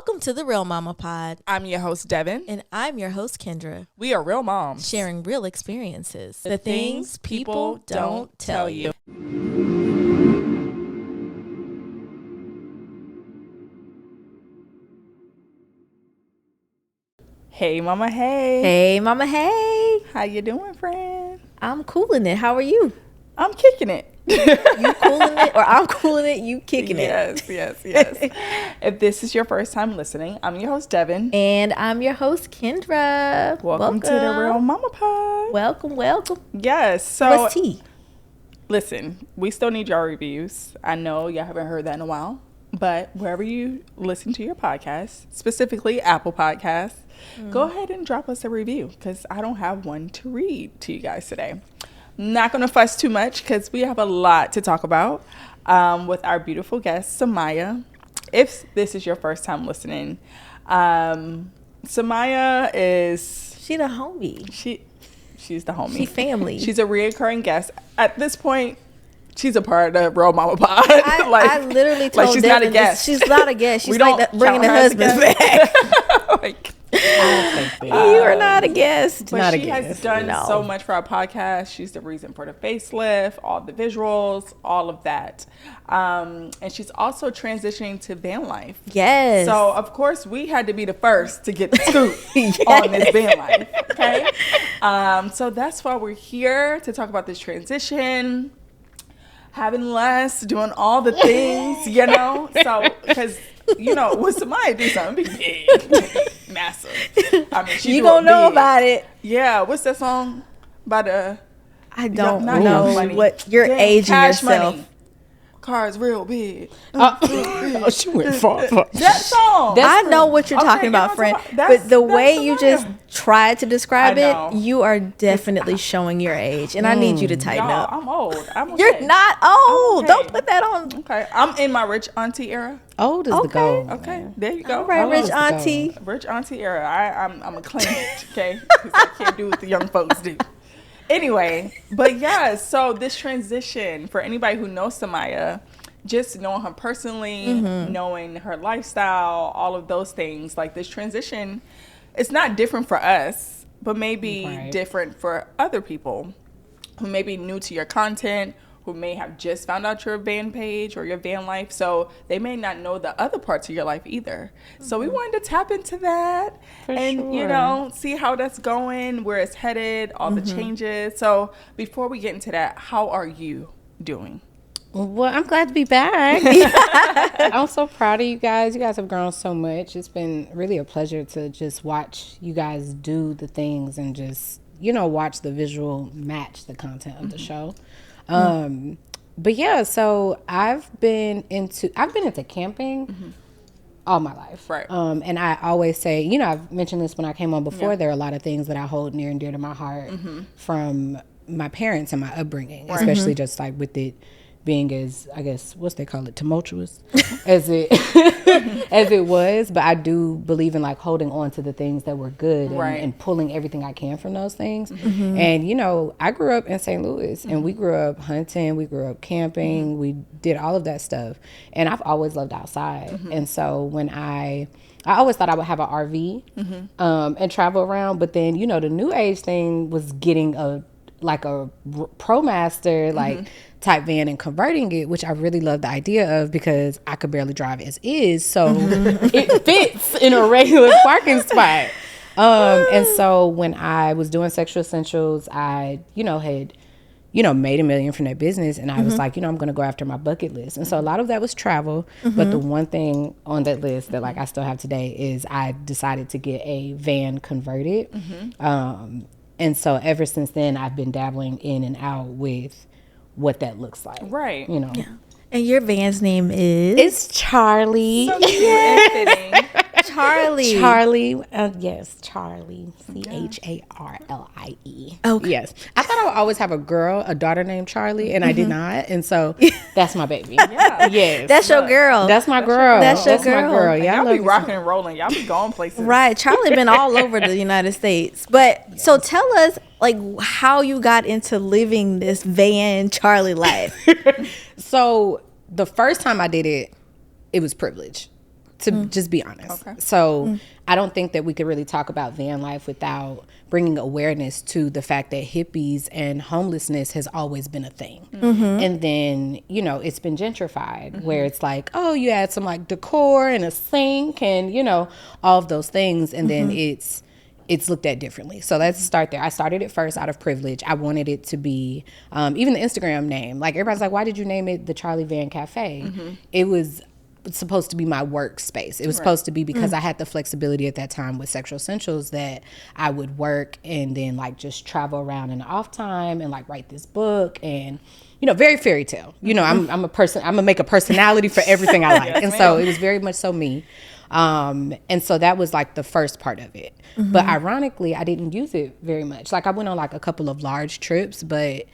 Welcome to the Real Mama Pod. I'm your host, Devin. And I'm your host, Kendra. We are real moms. Sharing real experiences. The things people don't tell you. Hey, mama, hey. Hey, Mama, hey. How you doing, friend? I'm cooling it. How are you? I'm kicking it. You cooling it or I'm cooling it, you kicking it. Yes. If this is your first time listening, I'm your host, Devin. And I'm your host, Kendra. Welcome to the Real Mama Pod. Welcome. Yes. So What's tea? Listen, we still need your reviews. I know y'all haven't heard that in a while, but wherever you listen to your podcast, specifically Apple Podcasts, go ahead and drop us a review because I don't have one to read to you guys today. Not going to fuss too much because we have a lot to talk about with our beautiful guest, Samia. If this is your first time listening, Samia is... She the homie. She's the homie. She family. She's a reoccurring guest. At this point, she's a part of the Real Mama Pod. I literally told she's Devin not a guest. She's not a guest. She's We like don't bringing the count her as a husbands back. like, You are not a guest. but Not she a guest. has done so much for our podcast. She's the reason for the facelift, all the visuals, all of that. And she's also transitioning to van life. Yes. So, of course, we had to be the first to get the scoop on this van life. Okay. So that's why we're here to talk about this transition, having less, doing all the things, you know? So, because, you know, when somebody do something, be big, massive. I mean, you gonna know about it. Yeah. What's that song by the... I don't not know Young Money. what you're Damn, aging Cash yourself. Money. Cars real big. Oh, she went far. That song. I know what you're Okay, talking you about, know friend. what I'm talking about? But the That's way you Samia. just tried to describe I it, know. you are definitely showing your age, and I need you to tighten Y'all, up. I'm old. I'm okay. You're not old. Okay. Don't put that on. Okay. I'm in my rich auntie era. Old is Okay. the goal. Okay. There you go. All right, Oh, rich let's go. auntie. Rich auntie era. I'm a claim it, okay? Because I can't do what the young folks do. Anyway, but yeah, so this transition, for anybody who knows Samia, just knowing her personally, knowing her lifestyle, all of those things, like this transition, it's not different for us, but maybe Right. different for other people who may be new to your content, who may have just found out your van page or your van life. So they may not know the other parts of your life either. So we wanted to tap into that and, you sure. know, see how that's going, where it's headed, all the changes. So before we get into that, how are you doing? Well, I'm glad to be back. I'm so proud of you guys. You guys have grown so much. It's been really a pleasure to just watch you guys do the things and just, you know, watch the visual match the content of the show. But yeah, so I've been into camping all my life. Right. And I always say, you know, I've mentioned this when I came on before, there are a lot of things that I hold near and dear to my heart from my parents and my upbringing, especially just like with it being as, I guess, what's they call it, tumultuous as it as it was. But I do believe in like holding on to the things that were good and pulling everything I can from those things. And, you know, I grew up in St. Louis and we grew up hunting, we grew up camping, we did all of that stuff. And I've always loved outside. And so when I always thought I would have an RV and travel around. But then, you know, the new age thing was getting a ProMaster, like type van and converting it, which I really love the idea of because I could barely drive as is. So it fits in a regular parking spot. And so when I was doing Sexual Essentials, I, you know, had, you know, made $1 million from that business. And I was like, you know, I'm going to go after my bucket list. And so a lot of that was travel. But the one thing on that list that like I still have today is I decided to get a van converted. And so ever since then, I've been dabbling in and out with what that looks like. Right. You know. And your van's name is? It's Charlie. So cute and fitting. Charlie. Charlie. Yes, Charlie. CHARLIE. Okay. Yes. I thought I would always have a daughter named Charlie, and I did not. And so that's my baby. Yeah. Yes. That's your girl. That's my girl. That's your my girl. girl. Y'all Yeah, be rocking and rolling. Y'all be going places. Right. Charlie been all over the United States. But so tell us like how you got into living this van Charlie life. So the first time I did it, it was privilege. to just be honest. Okay. So I don't think that we could really talk about van life without bringing awareness to the fact that hippies and homelessness has always been a thing. And then, you know, it's been gentrified where it's like, oh, you add some like decor and a sink and, you know, all of those things. And then it's looked at differently. So let's start there. I started it first out of privilege. I wanted it to be, even the Instagram name. Like everybody's like, why did you name it the Charlie Van Cafe? It was supposed to be my workspace. It was supposed to be because I had the flexibility at that time with Sexual Essentials that I would work and then like just travel around in the off time and like write this book and, you know, very fairy tale. You know, I'm a person, I'm gonna make a personality for everything I like. And so it was very much so me. And so that was like the first part of it. But ironically, I didn't use it very much. Like I went on like a couple of large trips, but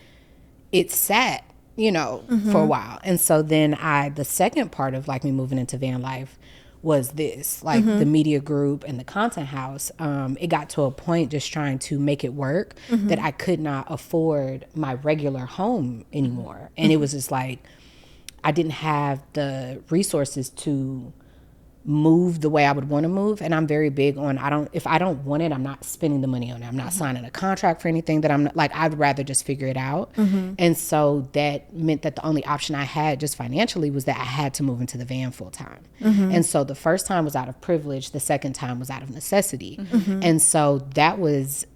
it sat, you know, for a while. And so then the second part of like me moving into van life was this, like the media group and the content house. It got to a point just trying to make it work that I could not afford my regular home anymore. And it was just like, I didn't have the resources to move the way I would want to move. And I'm very big on, if I don't want it, I'm not spending the money on it. I'm not signing a contract for anything that I'm not, like, I'd rather just figure it out. And so that meant that the only option I had just financially was that I had to move into the van full time. And so the first time was out of privilege. The second time was out of necessity. And so that was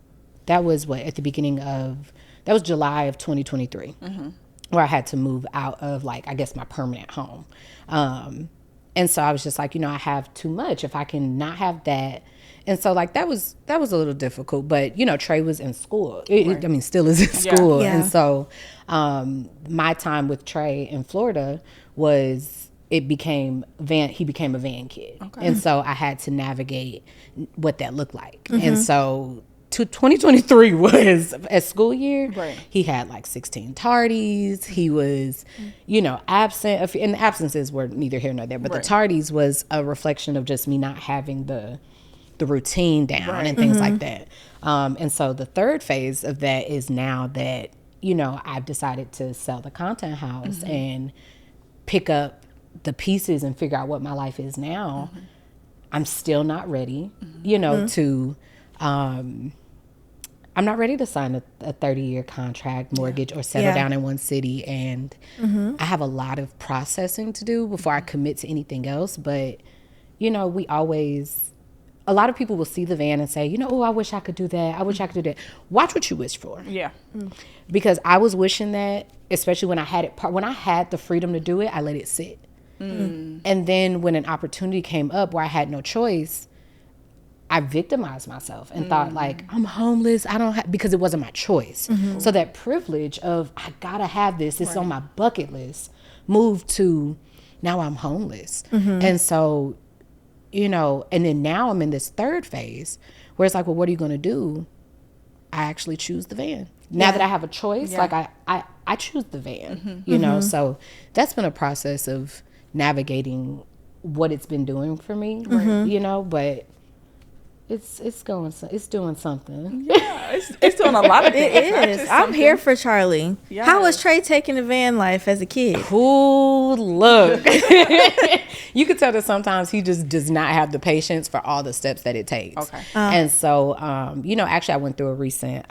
what, at the beginning of, that was July of 2023, where I had to move out of like, I guess my permanent home. And so I was just like, you know, I have too much. If I can not have that. And so like that was a little difficult, but you know, Trey was in school. I mean, still is in school. Yeah. And so my time with Trey in Florida he became a van kid. And so I had to navigate what that looked like. And so 2023 was a school year. He had like 16 tardies. He was, you know, absent. And the absences were neither here nor there, but the tardies was a reflection of just me not having the routine down and things like that. And so the third phase of that is now that, you know, I've decided to sell the content house and pick up the pieces and figure out what my life is now. I'm still not ready, you know, to, I'm not ready to sign a 30-year contract mortgage or settle down in one city. And I have a lot of processing to do before I commit to anything else. But, you know, a lot of people will see the van and say, you know, oh, I wish I could do that. I wish I could do that. Watch what you wish for. Yeah. Because I was wishing that, especially when I had the freedom to do it, I let it sit. And then when an opportunity came up where I had no choice, I victimized myself and thought like, I'm homeless. Because it wasn't my choice. So that privilege of, I gotta have this, it's on my bucket list, moved to, now I'm homeless. And so, you know, and then now I'm in this third phase where it's like, well, what are you gonna do? I actually choose the van. Now that I have a choice, like I choose the van, you know? So that's been a process of navigating what it's been doing for me, you know, but it's doing something. Yeah, it's doing a lot of things. It is. I'm here for Charlie. Yes. How was Trey taking the van life as a kid? Ooh, look. You could tell that sometimes he just does not have the patience for all the steps that it takes. Okay. And so, you know, actually I went through a recent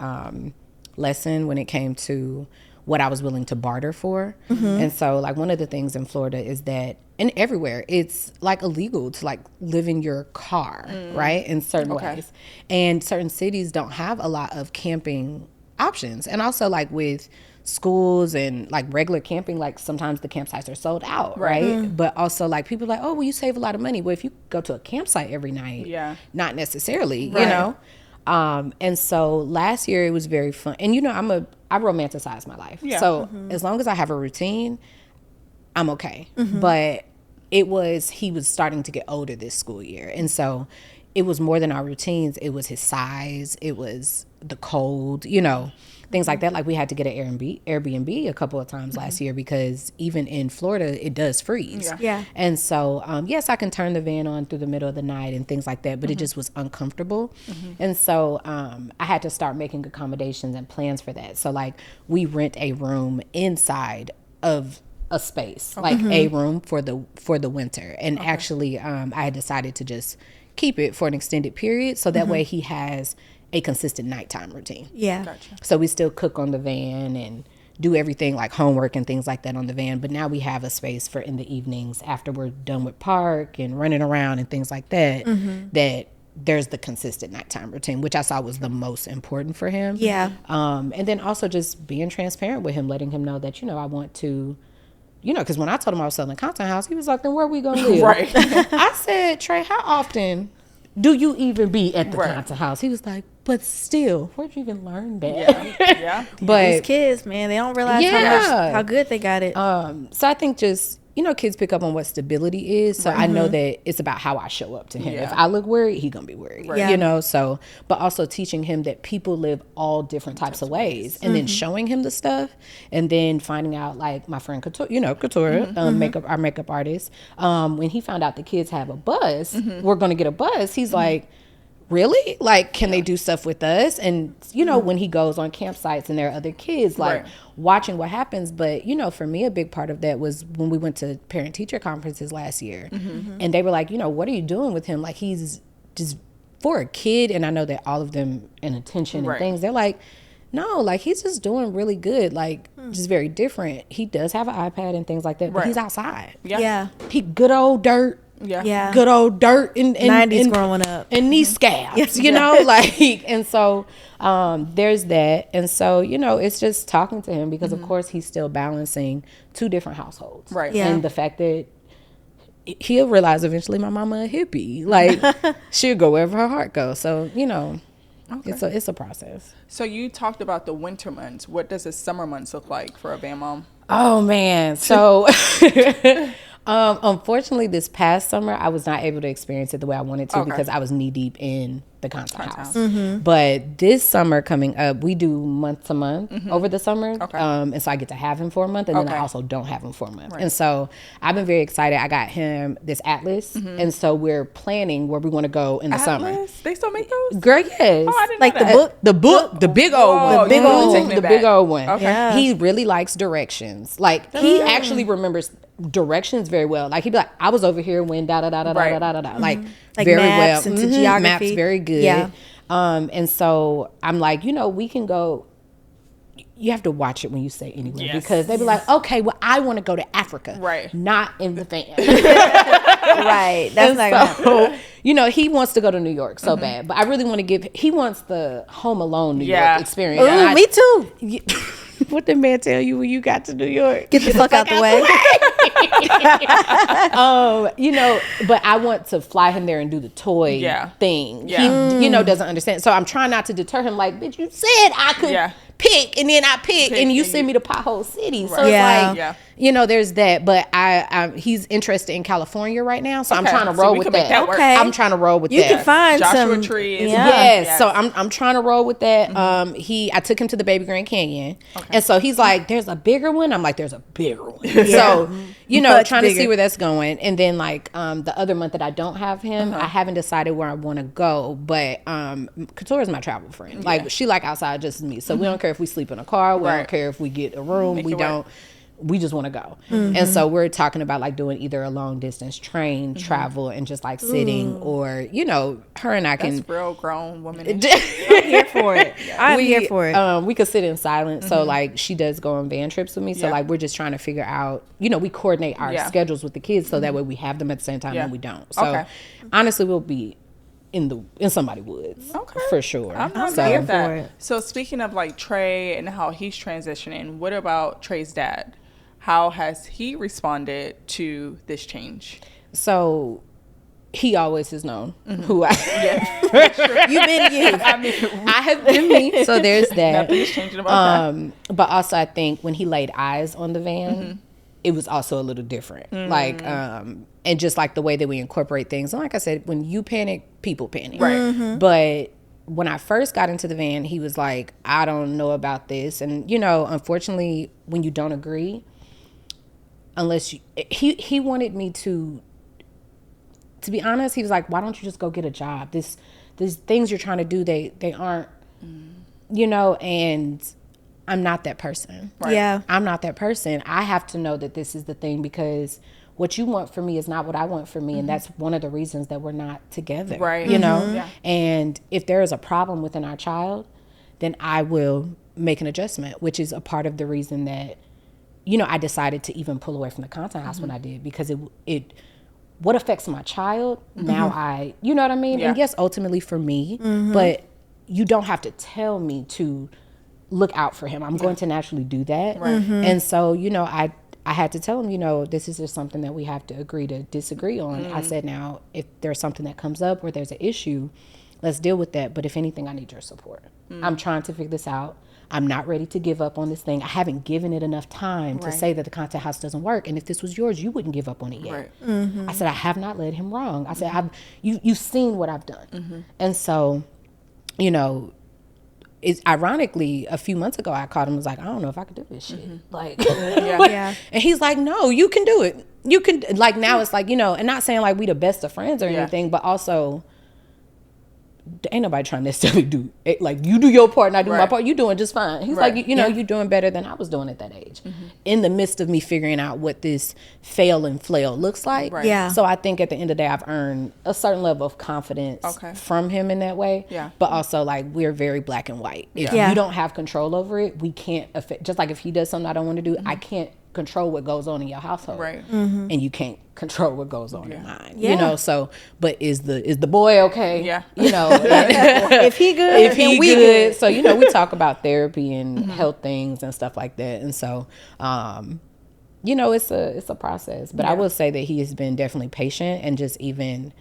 lesson when it came to what I was willing to barter for. And so like one of the things in Florida is that, and everywhere, it's like illegal to like live in your car, right? In certain ways. And certain cities don't have a lot of camping options. And also like with schools and like regular camping, like sometimes the campsites are sold out, right? But also like people are like, oh, well, you save a lot of money. Well, if you go to a campsite every night, not necessarily, you know? And so last year it was very fun. And you know, I romanticize my life. So as long as I have a routine, I'm okay. But he was starting to get older this school year. And so it was more than our routines. It was his size. It was the cold, you know, things like that. Like we had to get an Airbnb a couple of times last year because even in Florida, it does freeze. And so, yes, I can turn the van on through the middle of the night and things like that, but it just was uncomfortable. And so I had to start making accommodations and plans for that. So like we rent a room inside of a space, like a room for the winter. And actually, I had decided to just keep it for an extended period, so that way he has a consistent nighttime routine. Yeah. Gotcha. So we still cook on the van and do everything like homework and things like that on the van. But now we have a space for in the evenings after we're done with park and running around and things like that, that there's the consistent nighttime routine, which I saw was the most important for him. Yeah. And then also just being transparent with him, letting him know that, I want to, because when I told him I was selling a content house, he was like, then where are we going to live? Right. I said, Trey, how often do you even be at the content house? He was like, but still, where'd you even learn that? Yeah. But These kids, man, they don't realize how good they got it. so I think just, kids pick up on what stability is. So I know that it's about how I show up to him. Yeah. If I look worried, he gonna be worried. Yeah. So, but also teaching him that people live all different types of ways, and then showing him the stuff, and then finding out, like my friend Couture, our makeup artist, when he found out the kids have a bus, we're gonna get a bus, he's like, really? Like, can they do stuff with us? And, when he goes on campsites and there are other kids, like watching what happens. But, for me, a big part of that was when we went to parent teacher conferences last year, and they were like, what are you doing with him? Like, he's just, for a kid, and I know that all of them in attention and things, they're like, no, like, he's just doing really good. Like, just very different. He does have an iPad and things like that, but he's outside. Yeah. He good old dirt. Yeah. Good old dirt and 90s growing up. And knee scabs, like, and so there's that. And so, it's just talking to him because of course he's still balancing two different households. Right. Yeah. And the fact that he'll realize eventually my mama a hippie. Like, she'll go wherever her heart goes. So, it's a process. So you talked about the winter months. What does the summer months look like for a van mom? Oh man. So unfortunately this past summer I was not able to experience it the way I wanted to because I was knee deep in the content house. But this summer coming up, we do month to month over the summer. And so I get to have him for a month, and then I also don't have him for a month. And so I've been very excited. I got him this atlas, and so we're planning where we want to go in the summer. They still make those? Girl, yes. Oh, I didn't Like know that. The book, the big old one. The big old one. The big old one. Okay. Yeah. He really likes directions. Like, he actually remembers directions very well. Like, he'd be like, I was over here when da da da da da da da da. Like very maps well. into geography. Maps very good. Yeah. And so I'm like, we can go. You have to watch it when you say anywhere because they be like, okay, well, I want to go to Africa. Right. Not in the van. Right. That's not gonna happen. He wants to go to New York so bad, but I really want to he wants the Home Alone New York experience. Ooh, me too. What did man tell you when you got to New York? Get the fuck out the way. But I want to fly him there and do the toy thing. Yeah. He, doesn't understand. So I'm trying not to deter him. Like, bitch, you said I could pick, and then I pick and you send me to Pothole City. So it's like, there's that. But he's interested in California right now, so I'm trying to roll with that. Okay. I'm trying to roll with You that. can find Joshua some Tree. Yes. So I'm trying to roll with that. I took him to the Baby Grand Canyon, and so he's like, "There's a bigger one." I'm like, "There's a bigger one." So Much trying bigger. to see where that's going. And then like the other month that I don't have him, I haven't decided where I want to go. But Couture is my travel friend. Like, she like outside just as me. So we don't care if we sleep in a car. We don't care if we get a room. We just want to go. And so we're talking about like doing either a long distance train travel and just like sitting or, her and I can. That's real grown woman. I'm here for it. I'm here for it. We could sit in silence. So like she does go on van trips with me. So like we're just trying to figure out, we coordinate our schedules with the kids so that way we have them at the same time and we don't. So honestly, we'll be in somebody's woods for sure. I'm not here for that. So speaking of like Trey and how he's transitioning, what about Trey's dad? How has he responded to this change? So he always has known who I am. You've been you. I have been me. So there's that. Nothing's changing about that. But also I think when he laid eyes on the van, it was also a little different. Like, and just like the way that we incorporate things. And like I said, when you panic, people panic. Right. But when I first got into the van, he was like, I don't know about this. And, unfortunately, when you don't agree, unless he wanted me to be honest, he was like, why don't you just go get a job? These things you're trying to do, they aren't, and I'm not that person. Right. Yeah. I'm not that person. I have to know that this is the thing, because what you want for me is not what I want for me. And that's one of the reasons that we're not together. Right. You know? Yeah. And if there is a problem within our child, then I will make an adjustment, which is a part of the reason that, you know, I decided to even pull away from the content house when I did, because it what affects my child, now you know what I mean? Yeah. And yes, ultimately for me, but you don't have to tell me to look out for him. I'm going to naturally do that. Right. And so, you know, I had to tell him, you know, this is just something that we have to agree to disagree on. I said, now, if there's something that comes up or there's an issue, let's deal with that. But if anything, I need your support. I'm trying to figure this out. I'm not ready to give up on this thing. I haven't given it enough time to say that the content house doesn't work. And if this was yours, you wouldn't give up on it yet. Right. I said, I have not led him wrong. I said, you've seen what I've done. And so, you know, it's ironically, a few months ago, I called him and was like, I don't know if I could do this shit. Like, Yeah. and he's like, no, you can do it. You can, like, now it's like, you know, and not saying like we the best of friends or anything, but also, ain't nobody trying to necessarily do it. Like, you do your part and I do my part. You doing just fine. He's like, you know, you're doing better than I was doing at that age. In the midst of me figuring out what this fail and flail looks like. Right. Yeah. So I think at the end of the day, I've earned a certain level of confidence from him in that way. Yeah. But also, like, we're very black and white. If Yeah. you don't have control over it, we can't affect. Just like if he does something I don't want to do, I can't control what goes on in your household. Right. And you can't control what goes on in mine. Yeah. You know, so, but is the boy okay? Yeah. You know, If he good, if then he we good. So, you know, we talk about therapy and health things and stuff like that. And so, you know, it's a process. But I will say that he has been definitely patient, and just even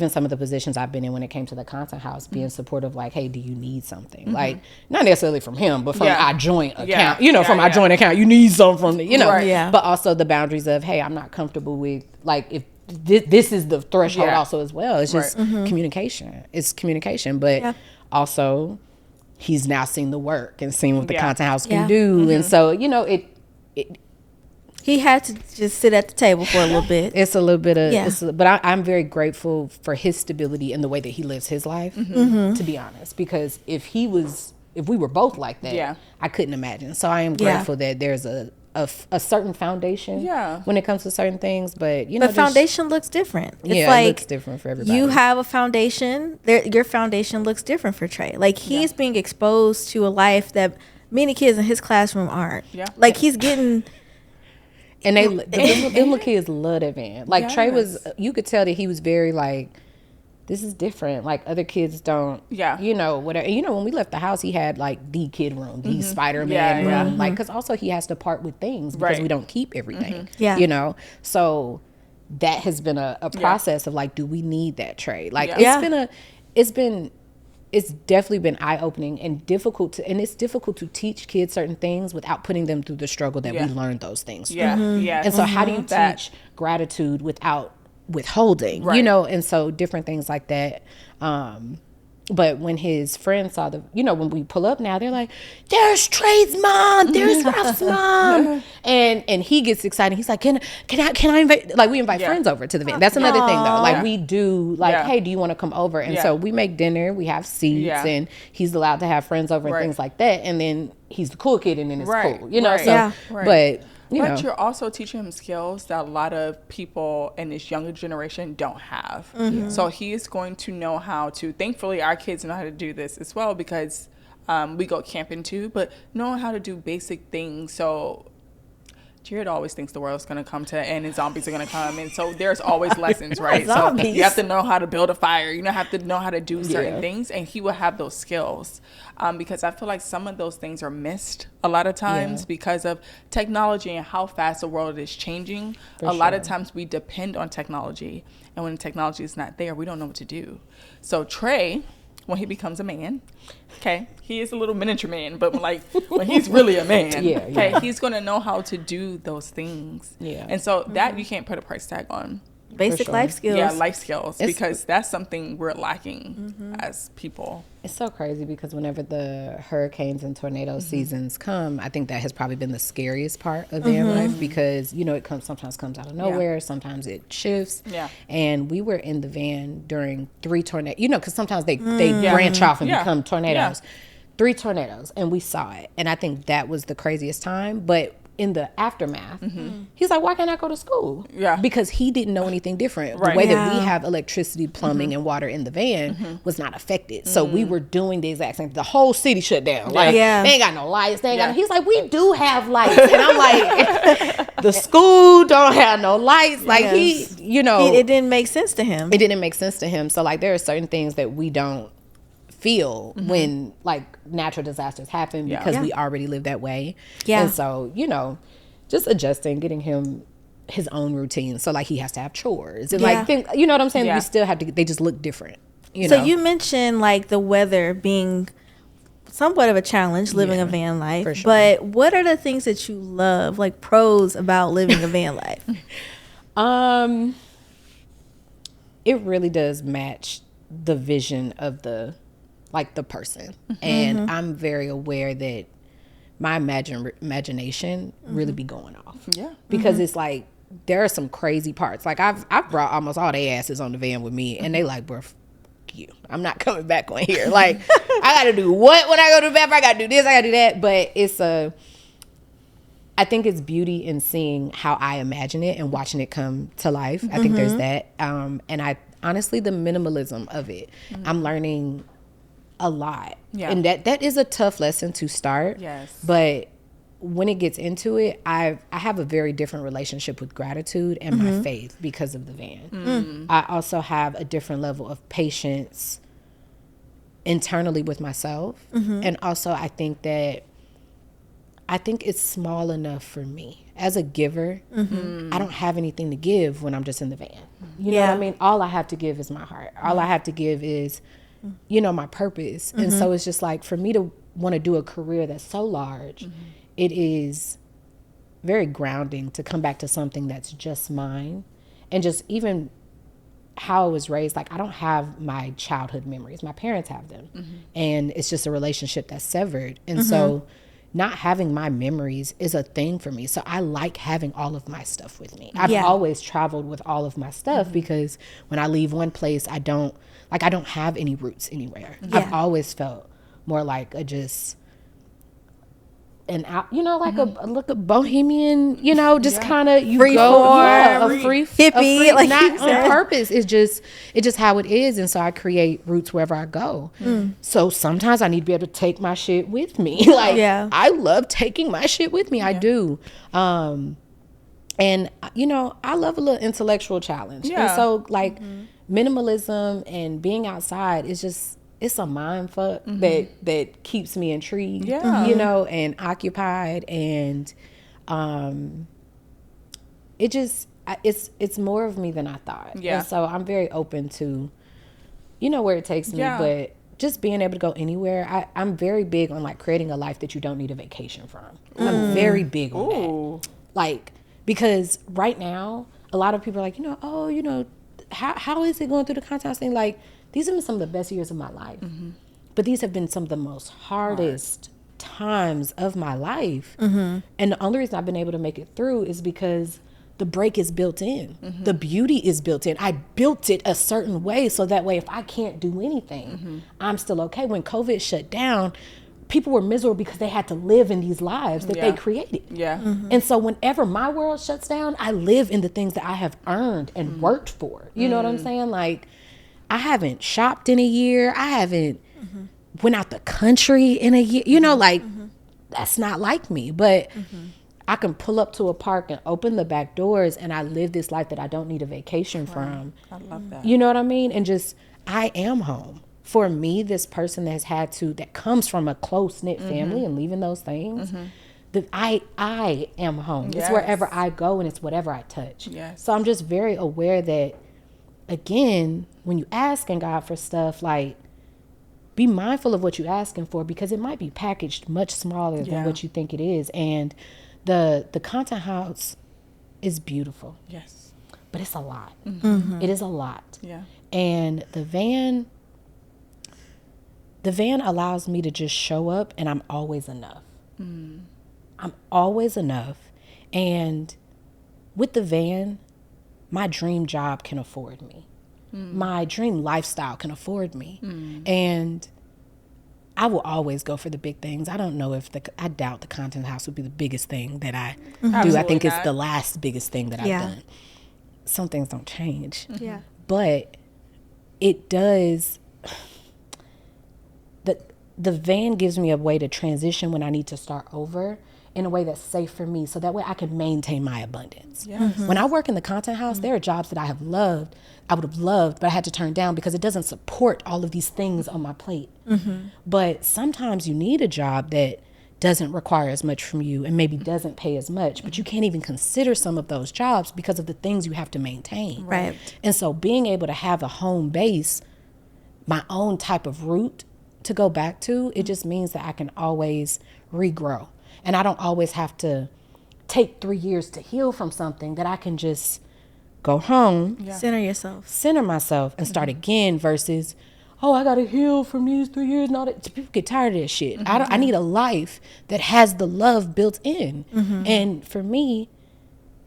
some of the positions I've been in when it came to the content house, being supportive, like, hey, do you need something? Like, not necessarily from him, but from our joint account, you know, from our joint account, you need something from the, you know, but also the boundaries of, hey, I'm not comfortable with, like, if this is the threshold also as well. It's just communication. It's communication, but also he's now seen the work and seen what the content house can do. And so, you know, he had to just sit at the table for a little bit. It's a little bit of, but I'm very grateful for his stability in the way that he lives his life, to be honest, because if we were both like that, I couldn't imagine. So I am grateful that there's a certain foundation when it comes to certain things, but, you know, the foundation looks different. It's like, like, it looks different for everybody. You have a foundation, your foundation looks different for Trey. Like, he's being exposed to a life that many kids in his classroom aren't. Like, he's getting... And them little kids love that man. Like, Trey was, you could tell that he was very, like, this is different. Like, other kids don't, you know, whatever. And, you know, when we left the house, he had, like, the kid room, the Spider-Man room. Like, because also he has to part with things because we don't keep everything, you know? So that has been a process of, like, do we need that, Trey? Like, it's definitely been eye-opening and it's difficult to teach kids certain things without putting them through the struggle that we learned those things through. And so how do you teach gratitude without withholding, you know? And so different things like that. But when his friends saw you know, when we pull up now, they're like, there's Trey's mom, there's Ralph's mom. And he gets excited. He's like, can I invite, like, we invite friends over to the event. That's another thing though. Like, we do, like, hey, do you want to come over? And so we make dinner, we have seats, and he's allowed to have friends over and things like that. And then he's the cool kid, and then it's cool, you know? So, but, But you're also teaching him skills that a lot of people in this younger generation don't have. So he is going to know how to, thankfully our kids know how to do this as well, because we go camping too, but knowing how to do basic things. So Jared always thinks the world's going to come to an end and zombies are going to come. And so there's always lessons, right? So you have to know how to build a fire. You have to know how to do certain things. And he will have those skills because I feel like some of those things are missed a lot of times because of technology and how fast the world is changing. A lot of times we depend on technology. And when technology is not there, we don't know what to do. So Trey, when he becomes a man, he is a little miniature man, but like when he's really a man, he's going to know how to do those things. And so that you can't put a price tag on. Basic life skills. Yeah, life skills, because that's something we're lacking as people. It's so crazy because whenever the hurricanes and tornado seasons come, I think that has probably been the scariest part of van life because, you know, it sometimes comes out of nowhere, sometimes it shifts. And we were in the van during 3 tornadoes, you know, because sometimes they branch off and become tornadoes. 3 tornadoes, and we saw it. And I think that was the craziest time. But in the aftermath, he's like, why can't I go to school? Yeah. Because he didn't know anything different. Right. The way that we have electricity, plumbing, and water in the van was not affected. So we were doing the exact same. The whole city shut down. Like, they ain't got no lights. They ain't got no, he's like, we do have lights. And I'm like, the school don't have no lights. Like, he, you know. It didn't make sense to him. It didn't make sense to him. So, like, there are certain things that we don't feel when like natural disasters happen because we already live that way. And so, you know, just adjusting, getting him his own routine. So like he has to have chores and like things, you know what I'm saying? We still have to, they just look different. You know? So you mentioned like the weather being somewhat of a challenge living a van life, for sure. But what are the things that you love, like pros about living a van life? It really does match the vision of the person. And I'm very aware that my imagination really be going off. Yeah. Because it's like, there are some crazy parts. Like I've brought almost all their asses on the van with me and they like, bro, fuck you. I'm not coming back on here. Like I got to do what when I go to the bathroom? I got to do this, I got to do that. But I think it's beauty in seeing how I imagine it and watching it come to life. I think there's that. And I honestly, the minimalism of it, I'm learning a lot. Yeah. And that is a tough lesson to start. Yes. But when it gets into it, I have a very different relationship with gratitude and my faith because of the van. I also have a different level of patience internally with myself. And also I think it's small enough for me. As a giver, I don't have anything to give when I'm just in the van. You know what I mean? All I have to give is my heart. All I have to give is, you know, my purpose. And so it's just like, for me to want to do a career that's so large, it is very grounding to come back to something that's just mine. And just even how I was raised, like I don't have my childhood memories. My parents have them. And it's just a relationship that's severed. And so not having my memories is a thing for me. So I like having all of my stuff with me. I've always traveled with all of my stuff because when I leave one place, I don't have any roots anywhere. I've always felt more like a bohemian, you know, just kind of free hippie, like not on purpose. It's just how it is. And so I create roots wherever I go. So sometimes I need to be able to take my shit with me. I love taking my shit with me. I do. And you know, I love a little intellectual challenge. And so like minimalism and being outside is just, it's a mind fuck that keeps me intrigued, you know, and occupied. And it's more of me than I thought. And so I'm very open to, you know, where it takes me, but just being able to go anywhere. I'm very big on like creating a life that you don't need a vacation from. I'm very big on that. Like, because right now, a lot of people are like, you know, oh, you know, how is it going through the contest thing? Like, these have been some of the best years of my life. But these have been some of the most hardest times of my life. And the only reason I've been able to make it through is because the break is built in. The beauty is built in. I built it a certain way so that way if I can't do anything, I'm still okay. When COVID shut down, people were miserable because they had to live in these lives that they created. And so whenever my world shuts down, I live in the things that I have earned and worked for. You know what I'm saying? Like, I haven't shopped in a year. I haven't went out the country in a year. You know, like, that's not like me. But I can pull up to a park and open the back doors and I live this life that I don't need a vacation from. I love that. You know what I mean? And just, I am home. For me, this person that comes from a close-knit family and leaving those things, that I am home. It's wherever I go and it's whatever I touch. So I'm just very aware that, again, when you asking God for stuff, like, be mindful of what you're asking for because it might be packaged much smaller than what you think it is. And the content house is beautiful. Yes. But it's a lot. It is a lot. Yeah. And the van allows me to just show up and I'm always enough. I'm always enough. And with the van, my dream job can afford me. My dream lifestyle can afford me. And I will always go for the big things. I don't know if I doubt the content house would be the biggest thing that I do. I think it's the last biggest thing that I've done. Some things don't change. Yeah. But it does. The van gives me a way to transition when I need to start over in a way that's safe for me, so that way I can maintain my abundance. Yes. When I work in the content house, there are jobs that I would have loved, but I had to turn down because it doesn't support all of these things on my plate. But sometimes you need a job that doesn't require as much from you and maybe doesn't pay as much, but you can't even consider some of those jobs because of the things you have to maintain. Right. And so being able to have a home base, my own type of route to go back to, it just means that I can always regrow. And I don't always have to take 3 years to heal from something, that I can just go home, center myself and start again, versus, oh, I got to heal from these 3 years. And all that. People get tired of this shit. I need a life that has the love built in. And for me,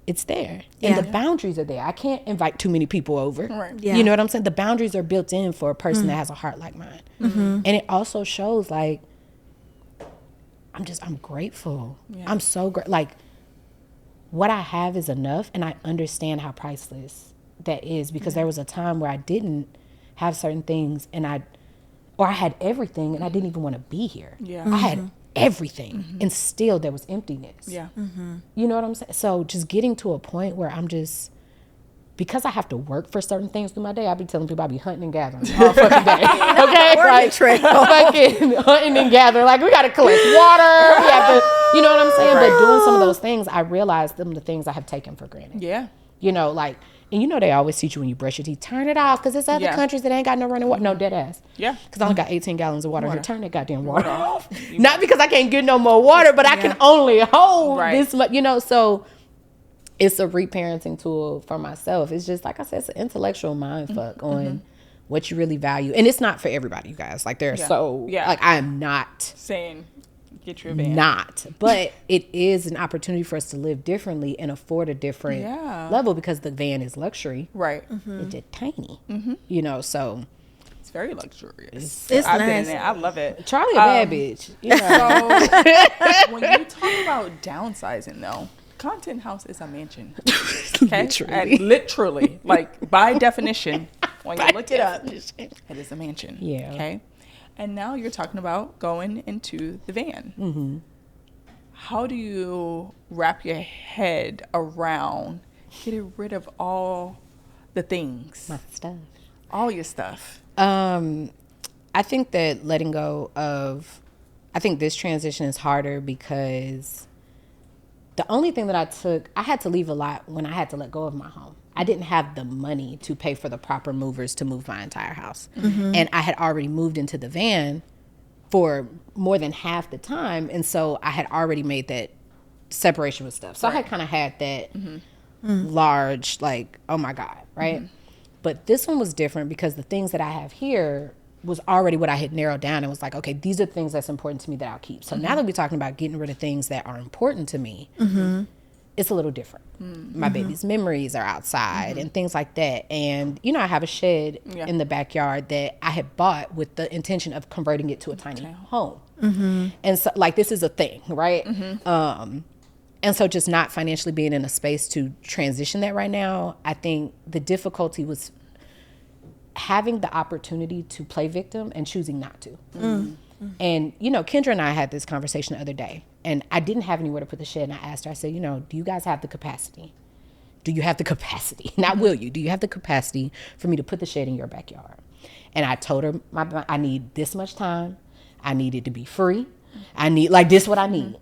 it's there. And the boundaries are there. I can't invite too many people over. Right. Yeah. You know what I'm saying? The boundaries are built in for a person that has a heart like mine. And it also shows, like, I'm grateful. Yeah. I'm so great. Like, what I have is enough, and I understand how priceless that is, because there was a time where I didn't have certain things, and I had everything and I didn't even want to be here. Yeah. I had everything and still there was emptiness. Yeah. You know what I'm saying? So just getting to a point where I'm just, because I have to work for certain things through my day, I be telling people I be hunting and gathering all fucking day. Okay? Like, fucking hunting and gathering. Like, we got to collect water. We have to, you know what I'm saying? Right. But doing some of those things, I realized them the things I have taken for granted. Yeah. You know, like, and you know they always teach you when you brush your teeth, turn it off, because there's other countries that ain't got no running water. No, dead ass. Yeah. Because I only got 18 gallons of water here. Turn that goddamn water off. Not because I can't get no more water, but I can only hold this much, you know. So it's a reparenting tool for myself. It's just, like I said, it's an intellectual mind fuck on what you really value. And it's not for everybody, you guys. Like, they're like, I am not saying get your van. Not. But it is an opportunity for us to live differently and afford a different level, because the van is luxury. Right. It's just tiny. You know, so it's very luxurious. It's I've nice. been in it. I love it. Charlie a bad bitch. You know? So when you talk about downsizing, though, content house is a mansion. Okay? Literally. Like, by definition, when you look it up, it is a mansion. Yeah. Okay? And now you're talking about going into the van. How do you wrap your head around getting rid of all the things? My stuff. All your stuff. I think that letting go of, I think this transition is harder because the only thing that I had to leave a lot when I had to let go of my home. I didn't have the money to pay for the proper movers to move my entire house. And I had already moved into the van for more than half the time. And so I had already made that separation with stuff. So I had kind of had that large, like, oh my God, right? But this one was different because the things that I have here was already what I had narrowed down and was like, okay, these are the things that's important to me that I'll keep. So now that we're talking about getting rid of things that are important to me, it's a little different. My baby's memories are outside and things like that. And, you know, I have a shed in the backyard that I had bought with the intention of converting it to a tiny home. And so, like, this is a thing, right? And so just not financially being in a space to transition that right now, I think the difficulty was having the opportunity to play victim and choosing not to. And, you know, Kendra and I had this conversation the other day, and I didn't have anywhere to put the shed. And I asked her, I said, you know, do you guys have the capacity? Do you have the capacity? Not will you? Do you have the capacity for me to put the shed in your backyard? And I told her, I need this much time. I need it to be free. I need, like, this what I need.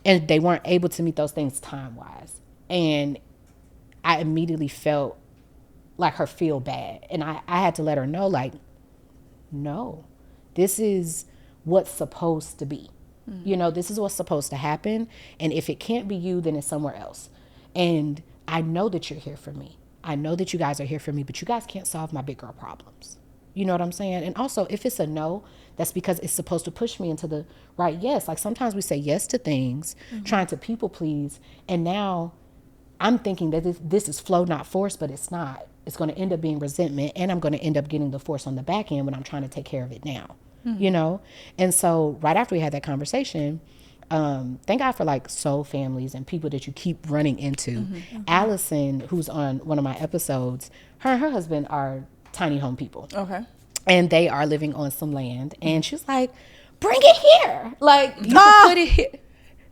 And they weren't able to meet those things time-wise. And I immediately felt like her feel bad. And I had to let her know, like, no, this is what's supposed to be. You know, this is what's supposed to happen. And if it can't be you, then it's somewhere else. And I know that you're here for me. I know that you guys are here for me, but you guys can't solve my big girl problems. You know what I'm saying? And also, if it's a no, that's because it's supposed to push me into the right yes. Like, sometimes we say yes to things, trying to people please. And now I'm thinking that this is flow, not force, but it's not. It's going to end up being resentment, and I'm going to end up getting the force on the back end when I'm trying to take care of it now. you know? And so right after we had that conversation, thank God for like soul families and people that you keep running into. Allison, who's on one of my episodes, her and her husband are tiny home people. Okay. And they are living on some land. And she was like, bring it here. Like, you can put it here.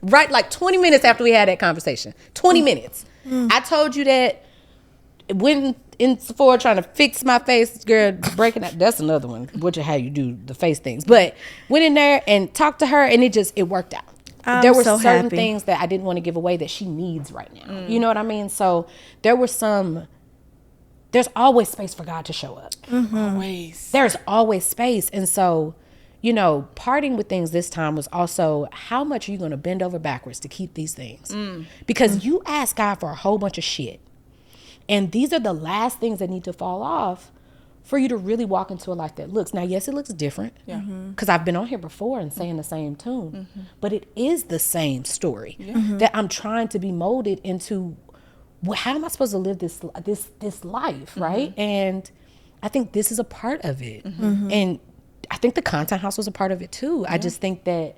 Right, like 20 minutes after we had that conversation. 20 minutes. I told you that when in Sephora trying to fix my face, girl, breaking that. That's another one, which is how you do the face things. But went in there and talked to her, and it worked out. There were so certain things that I didn't want to give away that she needs right now. You know what I mean? So there's always space for God to show up. Always. There's always space. And so, you know, parting with things this time was also, how much are you going to bend over backwards to keep these things? Because you ask God for a whole bunch of shit. And these are the last things that need to fall off for you to really walk into a life that looks. Now, yes, it looks different. Yeah. Because I've been on here before and saying the same tune. But it is the same story that I'm trying to be molded into. How am I supposed to live this life, right? And I think this is a part of it. And I think the content house was a part of it too. I just think that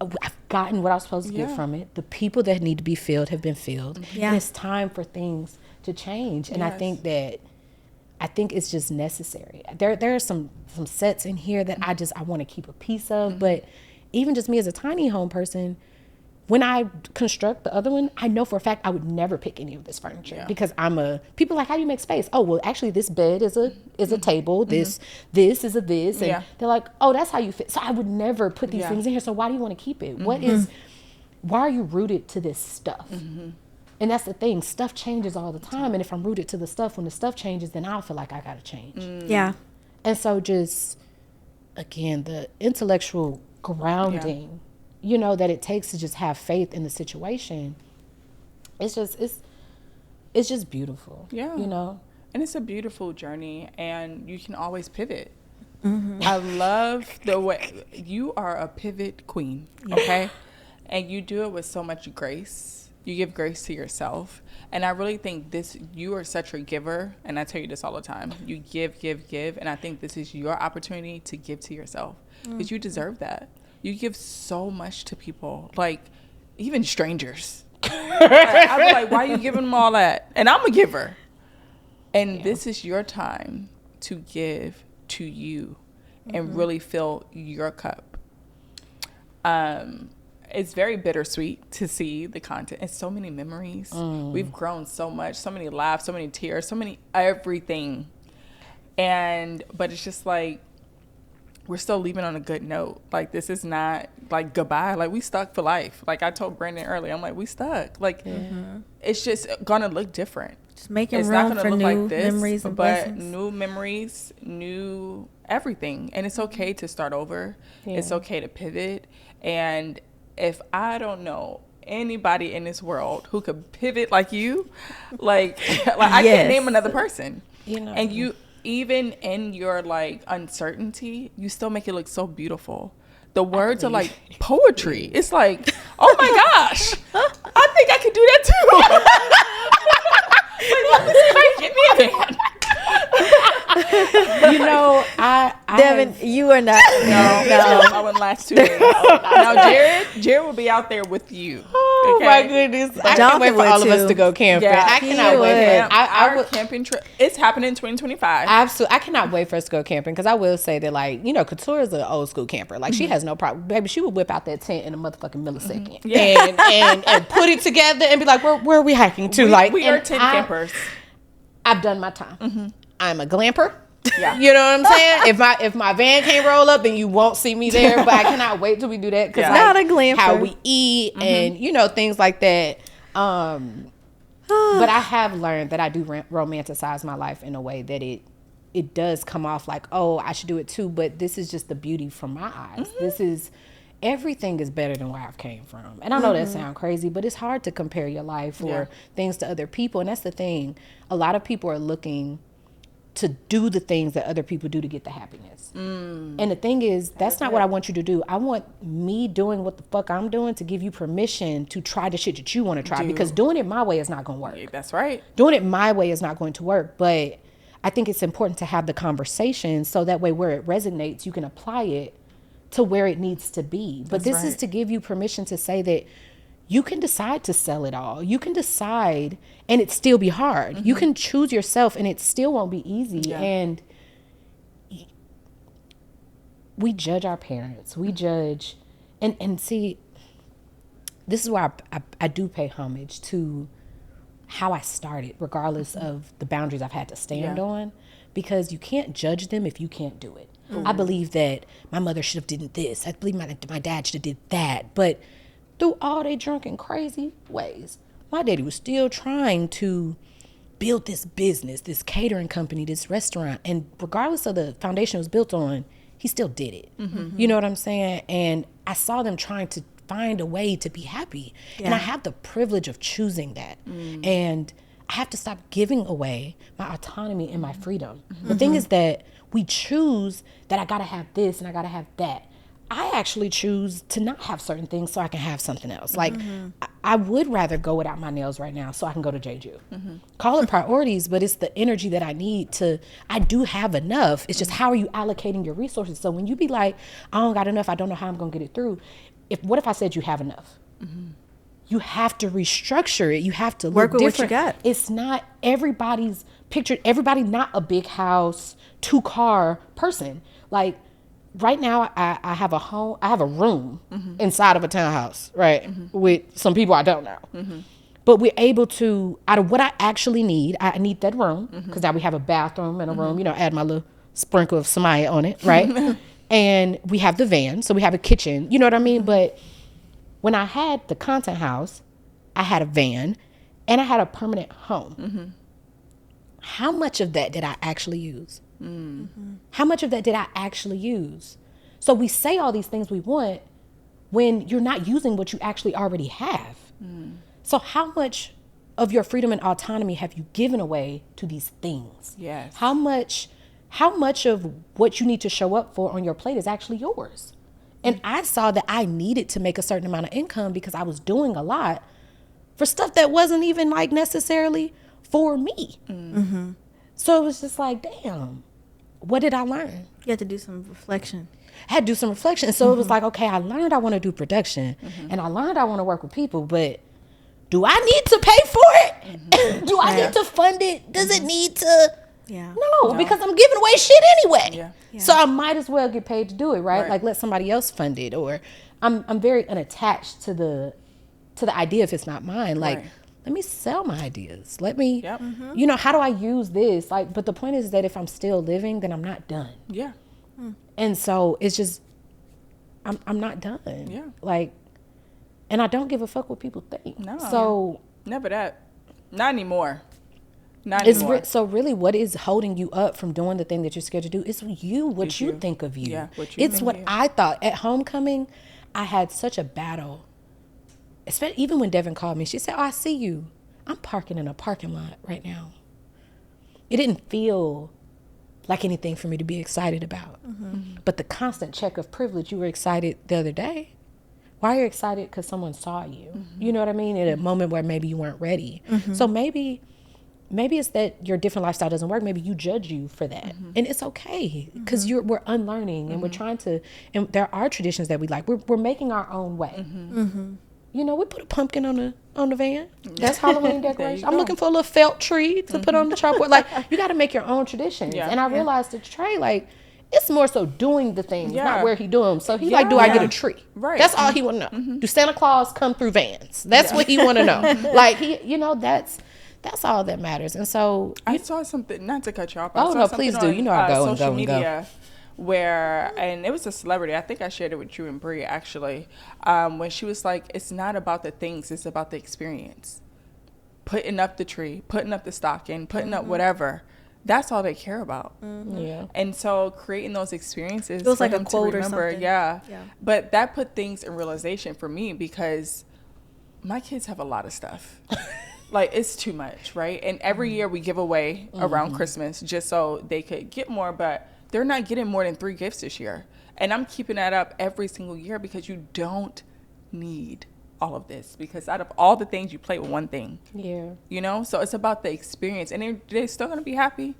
I've gotten what I was supposed to get from it. The people that need to be filled have been filled. And it's time for things to change. And I think it's just necessary. There are some sets in here that I want to keep a piece of. But even just me as a tiny home person, when I construct the other one, I know for a fact I would never pick any of this furniture because people are like, how do you make space? Oh, well, actually this bed is a table. This is a this. And they're like, oh, that's how you fit. So I would never put these things in here. So why do you want to keep it? Why are you rooted to this stuff? And that's the thing. Stuff changes all the time. And if I'm rooted to the stuff, when the stuff changes, then I'll feel like I got to change. Yeah. And so just, again, the intellectual grounding, you know, that it takes to just have faith in the situation. It's just beautiful. Yeah. You know? And it's a beautiful journey, and you can always pivot. I love the way you are a pivot queen, okay? And you do it with so much grace. You give grace to yourself. And I really think you are such a giver. And I tell you this all the time. You give. And I think this is your opportunity to give to yourself because you deserve that. You give so much to people, like even strangers. I'd be like, why are you giving them all that? And I'm a giver. And this is your time to give to you and really fill your cup. It's very bittersweet to see the content. It's so many memories. We've grown so much, so many laughs, so many tears, so many everything. But it's just like, we're still leaving on a good note. Like, this is not like goodbye. Like, we stuck for life. Like I told Brandon earlier, I'm like, we stuck. Like, it's just gonna look different. Just making room for new memories and blessings. New memories, new everything. And it's okay to start over. It's okay to pivot. And if I don't know anybody in this world who could pivot like you, like I can't name another person. You know, and you. Even in your like uncertainty, you still make it look so beautiful. The words are like poetry. It's like, oh my gosh, I think I could do that too. Like, let me see if I can get me a van. You know, Devin, you are not. No, I wouldn't last 2 days. Now, Jared will be out there with you. Oh my goodness! I can't wait for all of us to go camping. Yeah, I cannot wait. Our camping trip. It's happening in 2025. Absolutely, I cannot wait for us to go camping because I will say that, like, you know, Couture is an old school camper. Like, she has no problem, baby. She would whip out that tent in a motherfucking millisecond, and put it together and be like, where are we hiking to? We are tent campers. I've done my time. I'm a glamper. Yeah. You know what I'm saying? If my van can't roll up, then you won't see me there. But I cannot wait till we do that. Because not a glamper. How we eat and, you know, things like that. But I have learned that I do romanticize my life in a way that it does come off like, oh, I should do it too. But this is just the beauty from my eyes. This is, everything is better than where I've came from. And I know that sounds crazy, but it's hard to compare your life or things to other people. And that's the thing. A lot of people are looking to do the things that other people do to get the happiness. And the thing is, that's not what I want you to do. I want me doing what the fuck I'm doing to give you permission to try the shit that you want to try. Because doing it my way is not going to work. That's right. Doing it my way is not going to work. But I think it's important to have the conversation so that way where it resonates, you can apply it to where it needs to be. But this is to give you permission to say that you can decide to sell it all. You can decide and it still be hard. You can choose yourself and it still won't be easy. Yeah. And we judge our parents. We judge and see, this is why I do pay homage to how I started, regardless of the boundaries I've had to stand on, because you can't judge them if you can't do it. I believe that my mother should have did this. I believe my dad should have did that. But through all their drunken, crazy ways, my daddy was still trying to build this business, this catering company, this restaurant. And regardless of the foundation it was built on, he still did it. You know what I'm saying? And I saw them trying to find a way to be happy. And I have the privilege of choosing that. And I have to stop giving away my autonomy and my freedom. The thing is that we choose that I gotta have this and I gotta have that. I actually choose to not have certain things so I can have something else. Like, I would rather go without my nails right now so I can go to Jeju. Call it priorities, but it's the energy that I need to, I do have enough. It's just how are you allocating your resources? So when you be like, I don't got enough, I don't know how I'm gonna get it through. What if I said you have enough? You have to restructure it. You have to work with different. What you got. It's not everybody's picture. Everybody not a big house, 2-car person. Like, right now, I have a home. I have a room inside of a townhouse, right, with some people I don't know. But we're able to, out of what I actually need, I need that room because now we have a bathroom and a room. You know, add my little sprinkle of Samia on it, right? And we have the van, so we have a kitchen. You know what I mean? But when I had the content house, I had a van, and I had a permanent home. How much of that did I actually use? How much of that did I actually use? So we say all these things we want when you're not using what you actually already have. So how much of your freedom and autonomy have you given away to these things? Yes. How much of what you need to show up for on your plate is actually yours? And I saw that I needed to make a certain amount of income because I was doing a lot for stuff that wasn't even like necessarily for me. So it was just like, damn, what did I learn? You had to do some reflection. I had to do some reflection. So it was like, okay, I learned I want to do production and I learned I want to work with people, but do I need to pay for it? Do I need to fund it? Does it need to? No, because I'm giving away shit anyway. So I might as well get paid to do it, right? Like let somebody else fund it. Or I'm very unattached to the idea if it's not mine. Like, let me sell my ideas. Let me, you know, how do I use this? Like, but the point is that if I'm still living, then I'm not done. And so it's just, I'm not done. Like, and I don't give a fuck what people think. No. So. Never that. Not anymore. Not anymore. So really what is holding you up from doing the thing that you're scared to do? It's you, what you think of you. It's what I thought. At homecoming, I had such a battle. Especially even when Devin called me, she said, "Oh, I see you. I'm parking in a parking lot right now." It didn't feel like anything for me to be excited about. But the constant check of privilege, you were excited the other day. Why are you excited? Because someone saw you. You know what I mean? At a moment where maybe you weren't ready. So maybe it's that your different lifestyle doesn't work. Maybe you judge you for that. And it's okay because we're unlearning and we're trying to, and there are traditions that we like. We're making our own way. You know, we put a pumpkin on the van. That's Halloween decoration. I'm looking for a little felt tree to put on the chalkboard. Like, you got to make your own traditions. And I realized that Trey, like, it's more so doing the things, not where he do them. So he like, do I get a tree? That's all he want to know. Do Santa Claus come through vans? That's what he want to know. Like, he, you know, that's all that matters. And so I saw something, not to cut you off. Oh no, please do. You know I go and go and go. Where, and it was a celebrity, I think I shared it with you and Brie actually, when she was like, it's not about the things, it's about the experience. Putting up the tree, putting up the stocking, putting up whatever. That's all they care about. And so creating those experiences, it was like a quote or something. But that put things in realization for me because my kids have a lot of stuff. Like, it's too much, right? And every year we give away around Christmas just so they could get more, but they're not getting more than 3 gifts this year. And I'm keeping that up every single year because you don't need all of this. Because out of all the things, you play with one thing. You know? So it's about the experience. And they're still going to be happy.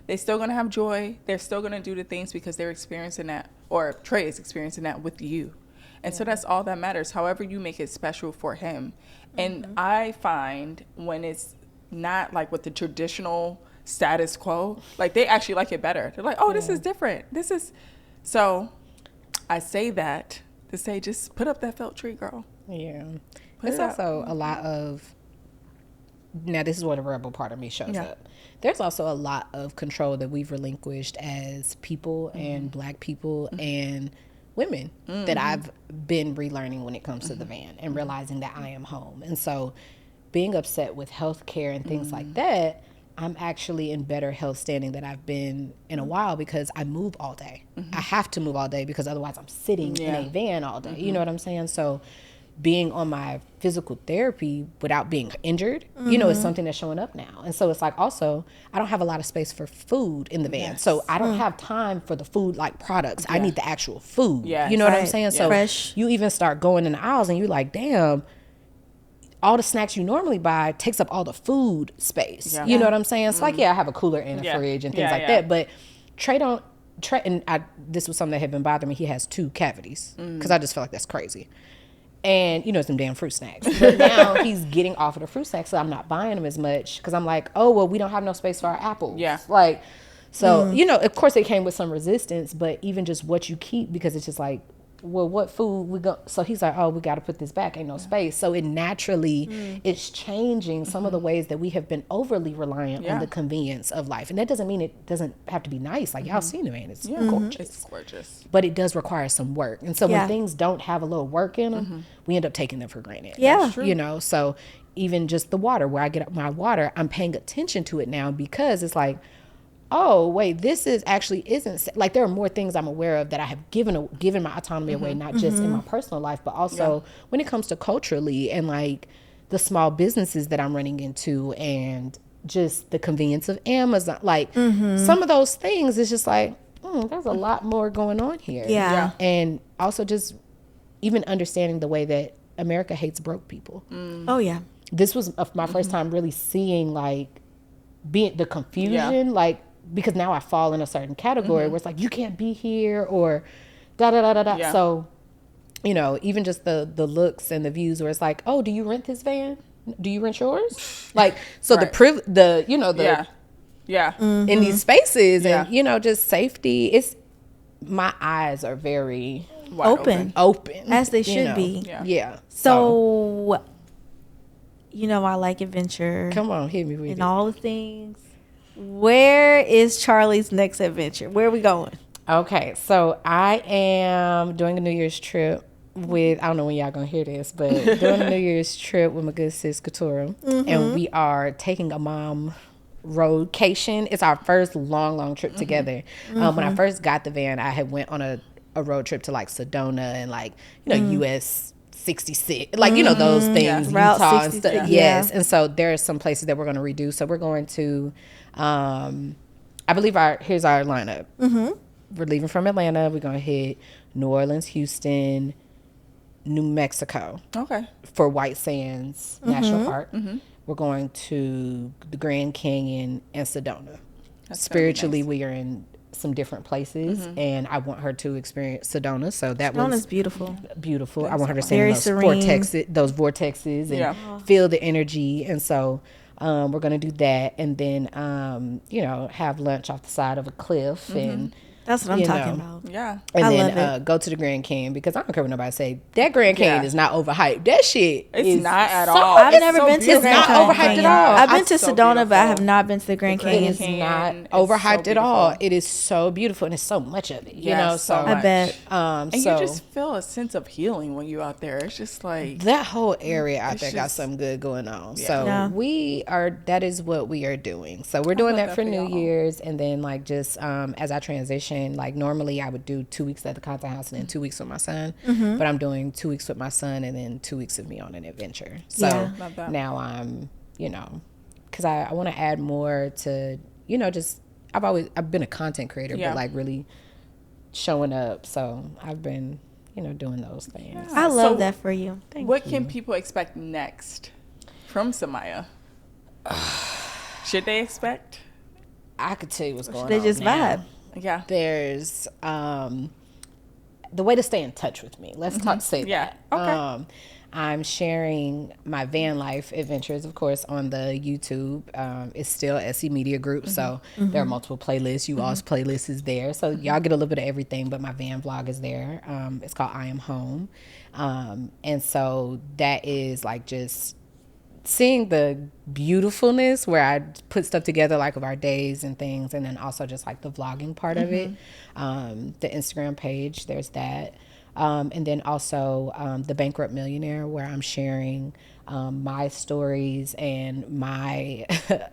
They're still going to have joy. They're still going to do the things because they're experiencing that, or Trey is experiencing that with you. And so that's all that matters, however you make it special for him. And I find when it's not like with the traditional status quo, like they actually like it better. They're like, oh, this is different. This is, so I say that to say, just put up that felt tree, girl. Yeah. It's also a lot of, now this is where the rebel part of me shows up. There's also a lot of control that we've relinquished as people and Black people and women that I've been relearning when it comes to the van and realizing that I am home. And so being upset with healthcare and things like that, I'm actually in better health standing than I've been in a while because I move all day. I have to move all day because otherwise I'm sitting in a van all day. You know what I'm saying? So being on my physical therapy without being injured, you know, is something that's showing up now. And so it's like, also, I don't have a lot of space for food in the van. So I don't have time for the food like products. I need the actual food. You know what I'm saying? So fresh. You even start going in the aisles and you're like, damn, all the snacks you normally buy takes up all the food space. You know what I'm saying? It's like, I have a cooler and a fridge and things like that. But Trey, and this was something that had been bothering me. He has 2 cavities because I just feel like that's crazy. And, you know, some damn fruit snacks. But now he's getting off of the fruit snacks, so I'm not buying them as much because I'm like, oh, well, we don't have no space for our apples. Like, so, you know, of course it came with some resistance, but even just what you keep, because it's just like, well, what food we go? So he's like, oh, we got to put this back. Ain't no space. So it naturally, it's changing some of the ways that we have been overly reliant on the convenience of life. And that doesn't mean it doesn't have to be nice. Like y'all seen it, man. It's gorgeous. It's gorgeous. But it does require some work. And so when things don't have a little work in them, we end up taking them for granted. You know, so even just the water, where I get my water, I'm paying attention to it now because it's like, oh, wait, this is actually isn't, like there are more things I'm aware of that I have given my autonomy away, not just in my personal life, but also when it comes to culturally and like the small businesses that I'm running into and just the convenience of Amazon. Like some of those things is just like, there's a lot more going on here. And also just even understanding the way that America hates broke people. Oh, yeah. This was my first time really seeing like being the confusion, like, because now I fall in a certain category where it's like, you can't be here or da da da da da. So, you know, even just the looks and the views where it's like, oh, do you rent this van? Do you rent yours? Like, so the you know, the in these spaces and, you know, just safety. It's, my eyes are very open as they should be. So, you know, I like adventure. Come on, hit me with and all the things. Where is Charlie's next adventure? Where are we going? Okay, so I am doing a New Year's trip with, I don't know when y'all gonna hear this, but doing a New Year's trip with my good sis Katura, and we are taking a mom roadcation. It's our first long trip together. When I first got the van, I had went on a road trip to like Sedona and like, you know, US 66, like, you know, those things, Utah and stuff. Yes. And so there are some places that we're going to redo. So we're going to, I believe here's our lineup. We're leaving from Atlanta. We're going to hit New Orleans, Houston, New Mexico. For White Sands National Park. We're going to the Grand Canyon and Sedona. That's spiritually, we are in some different places, and I want her to experience Sedona. So Sedona's beautiful. I want her to see those vortexes and feel the energy. And so we're going to do that, and then you know, have lunch off the side of a cliff and That's what I'm talking about. And then go to the Grand Canyon, because I don't care what nobody say. That Grand Canyon is not overhyped. That shit is not at all. I've never been to the Grand Canyon. It's not overhyped at all. I've been to Sedona, but I have not been to the Grand Canyon. It's not overhyped at all. It is so beautiful, and it's so much of it. You know, so I bet. And you just feel a sense of healing when you're out there. It's just like that whole area out there got something good going on. So we are. That is what we are doing. So we're doing that for New Year's, and then like just as I transition. Like normally I would do 2 weeks at the content house and then 2 weeks with my son, but I'm doing 2 weeks with my son and then 2 weeks of me on an adventure. So now I'm, you know, because I want to add more to, you know, just I've been a content creator, but like really showing up. So I've been, you know, doing those things. I love that for you. What can people expect next from Samia? Should they expect I could tell you what's going on. They just now. vibe. Yeah. There's the way to stay in touch with me. Let's say that. Okay. I'm sharing my van life adventures, of course, on the YouTube. It's still SE Media Group, so there are multiple playlists. You all's playlist is there, so y'all get a little bit of everything. But my van vlog is there. It's called I Am Home, and so that is like just seeing the beautifulness where I put stuff together, like of our days and things, and then also just like the vlogging part of it. The Instagram page, there's that. And then also the Bankrupt Millionaire, where I'm sharing my stories and my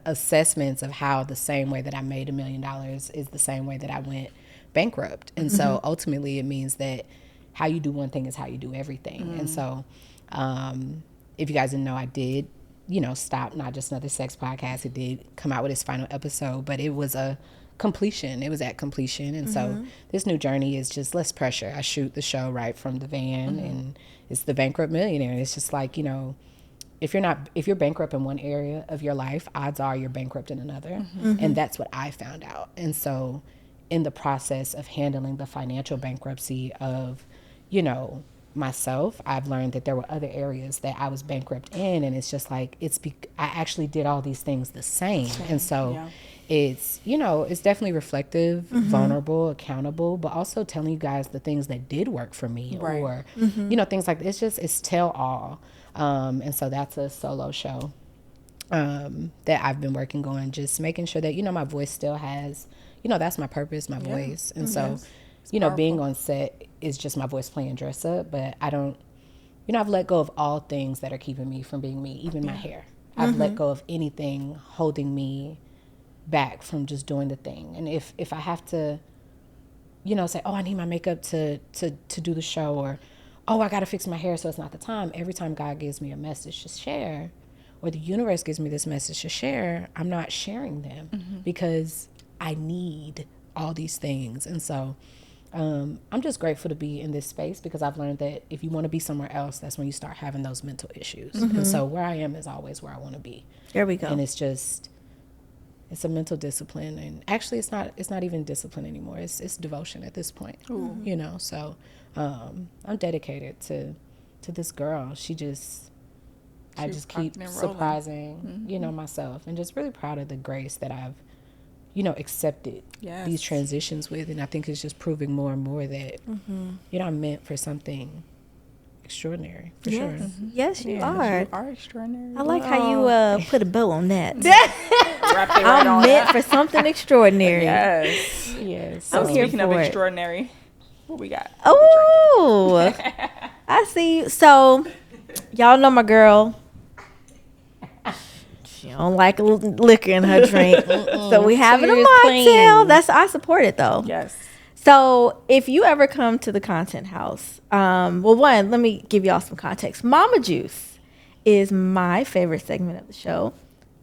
assessments of how the same way that I made $1 million is the same way that I went bankrupt. And so ultimately it means that how you do one thing is how you do everything. And so if you guys didn't know, I did, stop Not Just Another Sex Podcast. It did come out with its final episode, but it was a completion. It was at completion. And so this new journey is just less pressure. I shoot the show right from the van, and it's the Bankrupt Millionaire. It's just like, if you're bankrupt in one area of your life, odds are you're bankrupt in another. And that's what I found out. And so in the process of handling the financial bankruptcy of, myself, I've learned that there were other areas that I was bankrupt in, and it's just like I actually did all these things the same. And so it's it's definitely reflective, vulnerable, accountable, but also telling you guys the things that did work for me, or things like it's tell all. And so that's a solo show that I've been working on, just making sure that my voice still has that's my purpose, my voice. And so being on set is just my voice playing dress up, but I don't, I've let go of all things that are keeping me from being me, even my hair. I've let go of anything holding me back from just doing the thing. And if I have to, say, oh, I need my makeup to do the show, or, oh, I got to fix my hair so it's not the time. Every time God gives me a message to share, or the universe gives me this message to share, I'm not sharing them because I need all these things. And so I'm just grateful to be in this space, because I've learned that if you want to be somewhere else, that's when you start having those mental issues. And so where I am is always where I want to be. There we go. And it's a mental discipline, and actually it's not even discipline anymore. It's devotion at this point. So I'm dedicated to this girl. I just keep surprising, myself, and just really proud of the grace that I've accepted these transitions with. And I think it's just proving more and more that, I'm meant for something extraordinary, for sure. Yes, you are. You are extraordinary. I like how you put a bow on that. Wrapped it right I'm meant for something extraordinary. Yes. So I'm here speaking of for it. extraordinary, what we got? Oh, I see you. So, y'all know my girl. She don't like liquor in her drink. So we having a mocktail. I support it though. Yes. So if you ever come to the Content House, let me give y'all some context. Mama Juice is my favorite segment of the show.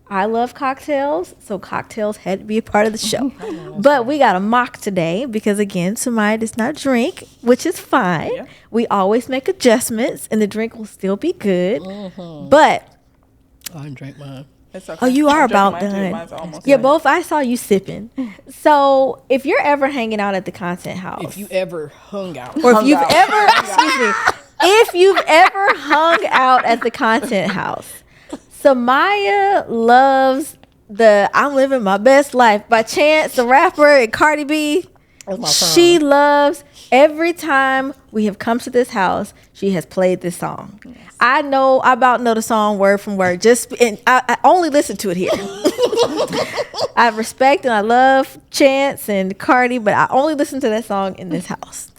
I love cocktails, so cocktails had to be a part of the show. But we got a mock today because, again, Samia does not drink, which is fine. Yeah. We always make adjustments, and the drink will still be good. But I drank mine. It's okay. Oh, you are about done. Yeah, both. I saw you sipping. So if you're ever hanging out at the Content House, if you ever hung out, or if you've ever, if you've ever hung out at the Content House, Samia loves the "I'm Living My Best Life" by Chance the rapper and Cardi B. She loves every time we have come to this house, she has played this song. Yes. I about know the song word from word. And I only listen to it here. I respect and I love Chance and Cardi, but I only listen to that song in this house.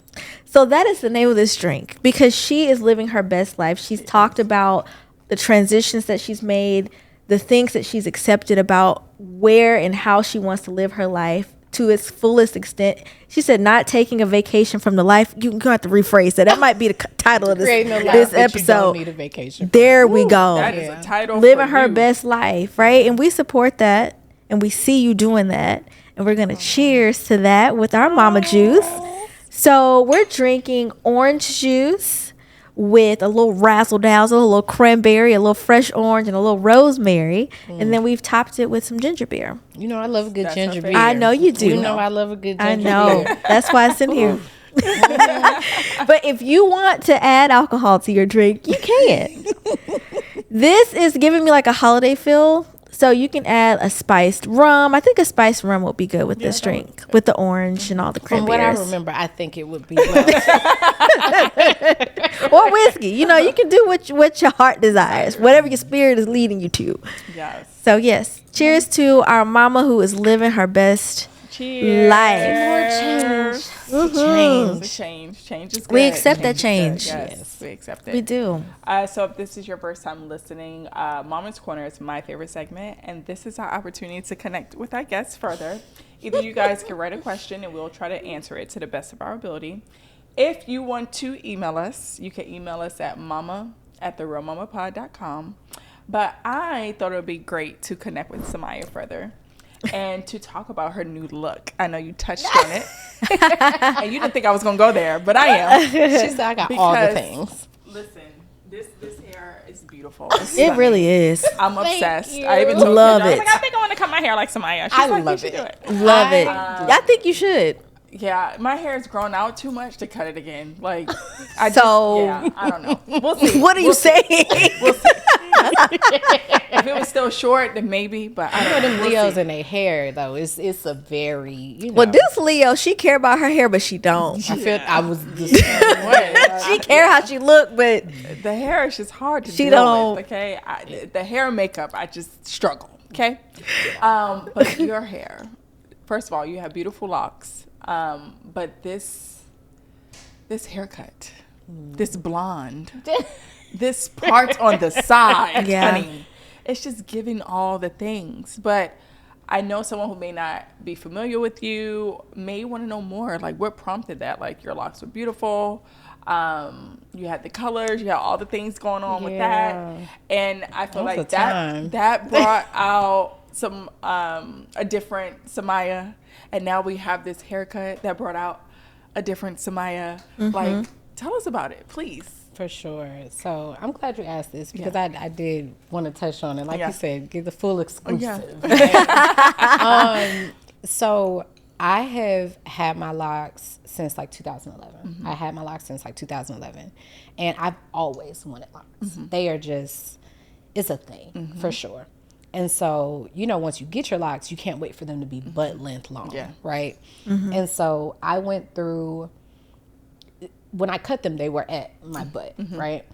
So that is the name of this drink, because she is living her best life. She's talked about the transitions that she's made, the things that she's accepted about where and how she wants to live her life to its fullest extent. She said, not taking a vacation from the life. You have to rephrase that. That might be the title of this episode. You don't need a vacation. There we go. That is a title. Living her best life, right? And we support that, and we see you doing that, and we're gonna cheers to that with our Mama Juice. So we're drinking orange juice with a little razzle dazzle, a little cranberry, a little fresh orange, and a little rosemary. And then we've topped it with some ginger beer. You know I love a good That's ginger her beer. I know you do. You know I love a good ginger I know. beer. That's why it's in here. But if you want to add alcohol to your drink, you can. This is giving me like a holiday feel. So you can add a spiced rum. I think a spiced rum would be good with this drink, with the orange and all the From cranberries. what I remember, I think it would be well. Or whiskey. You know, you can do what your heart desires, whatever your spirit is leading you to. Yes. So yes, cheers to our mama who is living her best Cheers. life. More change. Change is good. We accept that is change. good. Yes, we accept it. We do. So if this is your first time listening, Mama's Corner is my favorite segment, and this is our opportunity to connect with our guests further. Either you guys can write a question, and we'll try to answer it to the best of our ability. If you want to email us, you can email us at mama@therealmamapod.com. But I thought it would be great to connect with Samia further and to talk about her new look. I know you touched on it. And you didn't think I was going to go there, but I am. She said I got all the things. Listen, this hair is beautiful. It really is. I'm obsessed. you. I even told Love her, I was it. like, I think I want to cut my hair like Samia. She's I like, love you should it. do it. Love it. I think you should. Yeah, my hair has grown out too much to cut it again. Like, I don't know. We'll see. What are you saying? We'll see. If it was still short, then maybe. But I don't know. Them Leos in their hair though, it's a very Well, this Leo, she care about her hair, but she don't. I feel I was the same way. She care how she look, but The hair is just hard to She deal don't- with. Okay, the hair and makeup, I just struggle. Okay, but your hair, first of all, you have beautiful locks. But this haircut, this blonde, this part on the side, Yeah. honey, it's just giving all the things. But I know someone who may not be familiar with you may want to know more. Like, what prompted that? Like, your locks were beautiful. You had the colors, you had all the things going on with that. And I feel That was like a time. that brought out some a different Samia. And now we have this haircut that brought out a different Samia. Like, tell us about it, please. For sure. So I'm glad you asked this because I did want to touch on it. Like you said, give the full exclusive. So I have had my locks since like 2011. I had my locks since like 2011. And I've always wanted locks. They are just, it's a thing for sure. And so, you know, once you get your locks, you can't wait for them to be butt length long, right? And so I went through, when I cut them, they were at my butt, right?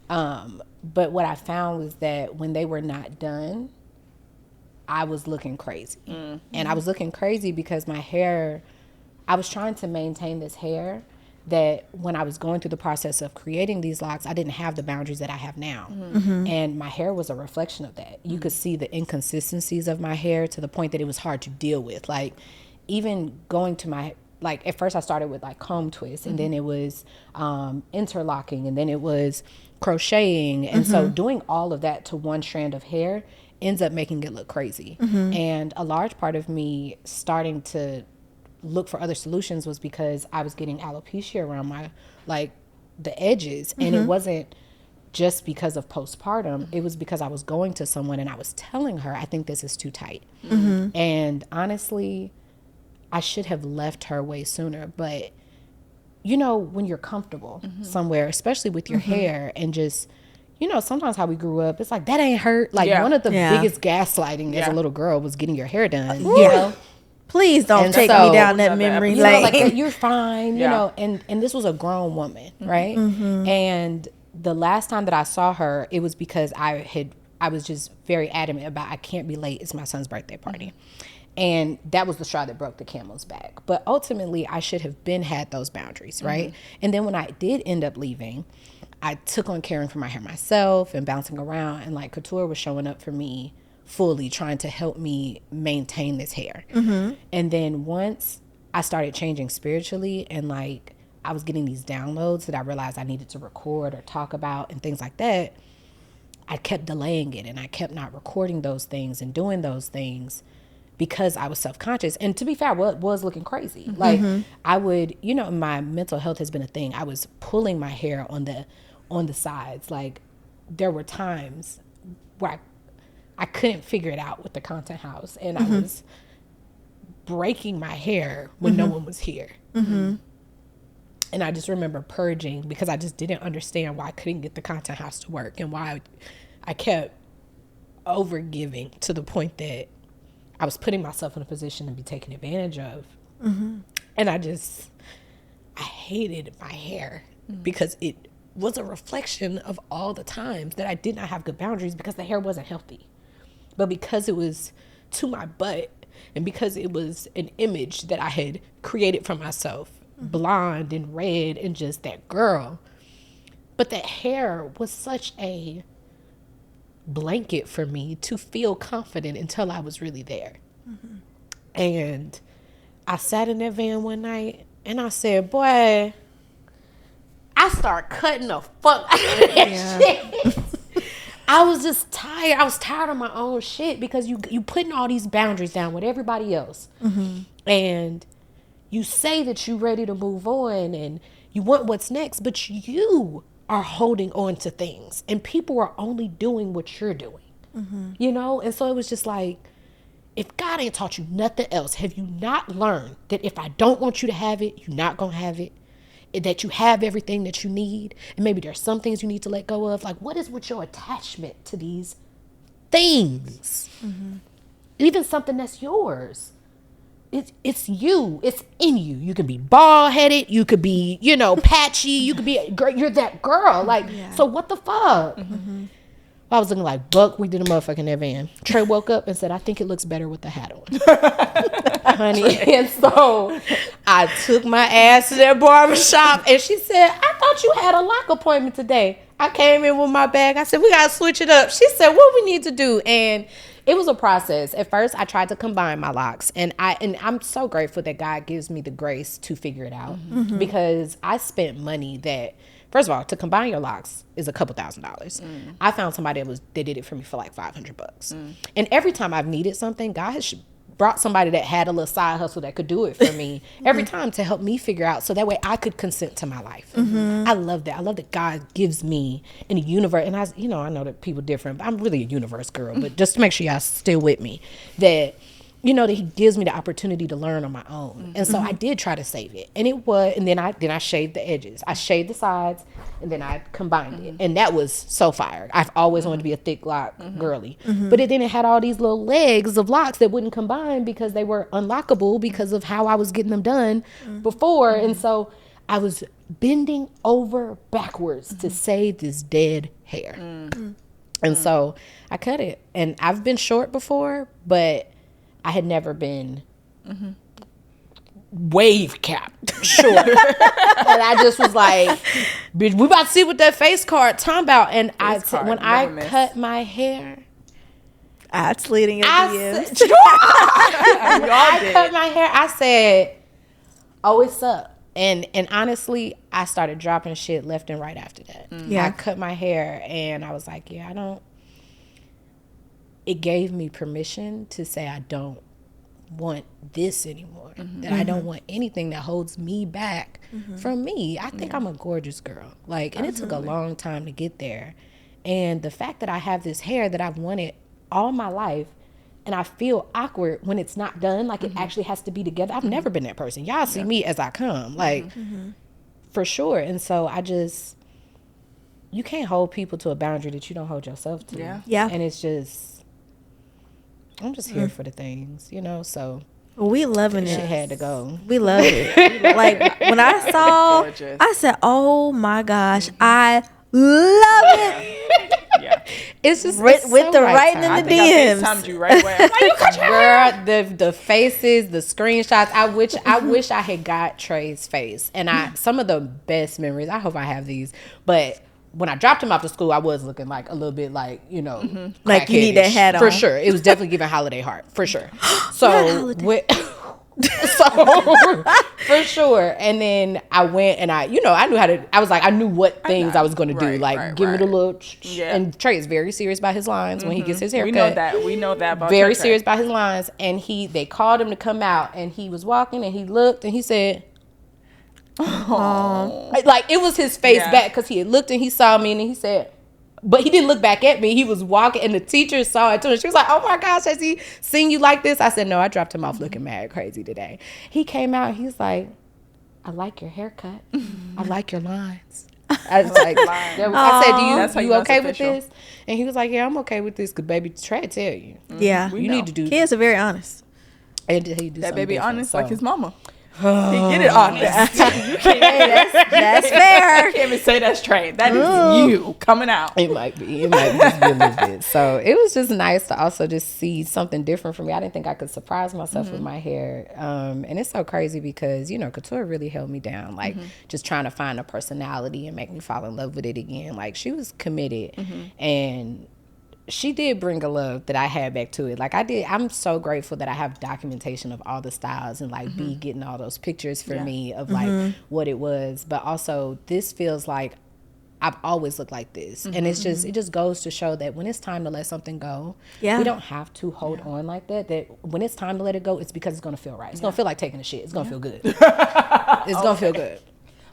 But what I found was that when they were not done, I was looking crazy. And I was looking crazy because my hair, I was trying to maintain this hair that when I was going through the process of creating these locks, I didn't have the boundaries that I have now. And my hair was a reflection of that. You could see the inconsistencies of my hair to the point that it was hard to deal with. Like, even going to my, like, at first I started with like comb twists, and then it was interlocking, and then it was crocheting. And so doing all of that to one strand of hair ends up making it look crazy. And a large part of me starting to look for other solutions was because I was getting alopecia around my, like, the edges. And it wasn't just because of postpartum. It was because I was going to someone and I was telling her, I think this is too tight. And honestly, I should have left her way sooner. But, you know, when you're comfortable somewhere, especially with your hair, and just, you know, sometimes how we grew up, it's like, that ain't hurt. Like, one of the biggest gaslighting as a little girl was getting your hair done, you know? please don't And take so- me down that memory You know, lane. like, you're fine, you know, and this was a grown woman, right? And the last time that I saw her, it was because I was just very adamant about, I can't be late, it's my son's birthday party. And that was the straw that broke the camel's back. But ultimately, I should have had those boundaries, right? And then when I did end up leaving, I took on caring for my hair myself and bouncing around, and like Couture was showing up for me fully, trying to help me maintain this hair. And then once I started changing spiritually, and like I was getting these downloads that I realized I needed to record or talk about and things like that, I kept delaying it, and I kept not recording those things and doing those things because I was self-conscious. And to be fair, I was looking crazy. Like, I would, you know, my mental health has been a thing. I was pulling my hair on the on the sides. Like, there were times where I couldn't figure it out with the content house, and I was breaking my hair when no one was here. And I just remember purging because I just didn't understand why I couldn't get the content house to work, and why I kept over giving to the point that I was putting myself in a position to be taken advantage of. And I hated my hair because it was a reflection of all the times that I did not have good boundaries because the hair wasn't healthy. But because it was to my butt, and because it was an image that I had created for myself, blonde and red and just that girl. But that hair was such a blanket for me to feel confident until I was really there. And I sat in that van one night and I said, boy, I start cutting the fuck out of that shit. I was just tired. I was tired of my own shit because you putting all these boundaries down with everybody else. And you say that you're ready to move on and you want what's next, but you are holding on to things and people are only doing what you're doing, you know? And so it was just like, if God ain't taught you nothing else, have you not learned that if I don't want you to have it, you're not going to have it? That you have everything that you need, and maybe there's some things you need to let go of. Like, what is with your attachment to these things? Even something that's yours. It's you. It's in you. You can be bald-headed. You could be, you know, patchy. You could be, you're that girl. Like, so what the fuck? I was looking like Buck. We did a motherfucking that van. Trey woke up and said, I think it looks better with the hat on. Honey. And so I took my ass to that barbershop and she said, I thought you had a lock appointment today. I came in with my bag. I said, we got to switch it up. She said, what we need to do? And it was a process. At first, I tried to combine my locks. And I'm so grateful that God gives me the grace to figure it out. Because I spent money that, first of all, to combine your locks is a couple $1,000s. I found somebody that did it for me for like $500. And every time I've needed something, God has brought somebody that had a little side hustle that could do it for me every time to help me figure out, so that way I could consent to my life. I love that. I love that God gives me in the universe. And I know that people different, but I'm really a universe girl. But just to make sure y'all still with me, that you know, that he gives me the opportunity to learn on my own. And so I did try to save it. And then I shaved the edges. I shaved the sides and then I combined it. And that was so fire. I've always wanted to be a thick lock girly. But then it had all these little legs of locks that wouldn't combine because they were unlockable because of how I was getting them done before. And so I was bending over backwards to save this dead hair. And so I cut it. And I've been short before, but I had never been wave capped short. And I just was like, bitch, we about to see what that face card talking about. And when I cut my hair, I slid in your DMs. I cut my hair, I said, oh, it's up. And honestly, I started dropping shit left and right after that. I cut my hair and I was like, it gave me permission to say I don't want this anymore. That I don't want anything that holds me back from me. I think I'm a gorgeous girl. Like, and it took a long time to get there. And the fact that I have this hair that I've wanted all my life, and I feel awkward when it's not done, like it actually has to be together. I've never been that person. Y'all see me as I come, like for sure. And so you can't hold people to a boundary that you don't hold yourself to. Yeah. And it's just, I'm just here for the things, you know, so. We loving it. Shit had to go. We love it. Like, when I saw, I said, oh my gosh, I love it. It's just with so the writing in the DMs. I you right away. Girl, the faces, the screenshots. I wish I had got Trey's face. And some of the best memories, I hope I have these, but when I dropped him off to school, I was looking like a little bit like, you know, like you need that hat on. For sure. It was definitely giving holiday heart, for sure. So, for sure. And then I went and I knew how to, I knew what things I was going to do. Like, give me the look. And Trey is very serious about his lines when he gets his haircut. We know that about very serious about his lines. And they called him to come out and he was walking and he looked and he said, Like, it was his face Yeah. back, because he had looked and he saw me and he said, but he didn't look back at me. He was walking, and the teacher saw it too. And she was like, "Oh my gosh, has he seen you like this?" I said, "No, I dropped him off looking mad crazy today." He came out. He's like, "I like your haircut. I like your lines." I was like, I said, "Do you okay with this?" And he was like, "Yeah, I'm okay with this, because baby, try to tell you. Yeah. You need to do Kids are very honest. And he do That baby honest so. like his mama. He get it honest. You can't, That's fair. you can't even say that's trade. That is you coming out. It might be just be a little bit. So it was just nice to also just see something different from me. I didn't think I could surprise myself with my hair. And it's so crazy because, Couture really held me down. Like, just trying to find a personality and make me fall in love with it again. Like, she was committed. And she did bring a love that I had back to it. Like, I'm so grateful that I have documentation of all the styles, and like B getting all those pictures for me of like what it was. But also, this feels like I've always looked like this. And it just goes to show that when it's time to let something go, we don't have to hold on like that. That when it's time to let it go, it's because it's going to feel right. It's going to feel like taking a shit. It's going to feel good. It's going to feel good.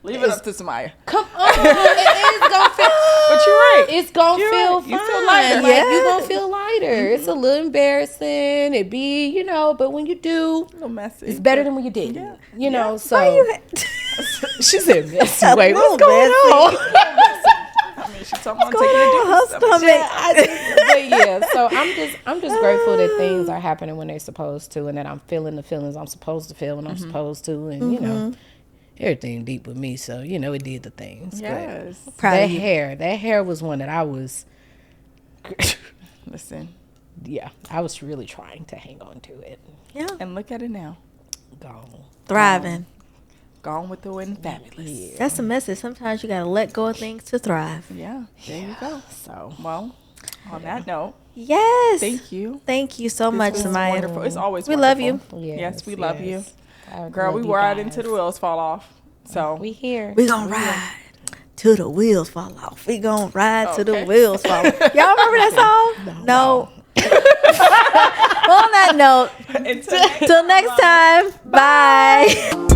Leave it up to Samia. Come on. It is going to feel. But you're right. It's going to feel fine. You feel lighter. Like, you're going to feel lighter. It's a little embarrassing. It be, but when you do, A little messy. it's better than when you didn't. Yeah. You know, so. Why you She said, messy. A Wait, what's little going on? I mean, she's talking about taking her it stomach? But yeah, so I'm just grateful that things are happening when they're supposed to, and that I'm feeling the feelings I'm supposed to feel when I'm supposed to, and everything deep with me, so it did the things. Yes. But Proud of you. that hair was one that I was Listen. yeah, I was really trying to hang on to it. Yeah. And look at it now. Gone. Thriving. Gone with the wind, fabulous. That's the message. Sometimes you got to let go of things to thrive. Yeah. There you go. So Well, on that note, Yes. thank you. Thank you so much, This was Samia. wonderful. It's always We wonderful. love you. Yes, we love you. I Girl, love we you were out guys. until the wheels fall off. So We here. We gonna ride till the wheels fall off. We gonna ride till the Okay. wheels fall off. Y'all remember that song? No. Well, on that note, until till next time. Bye.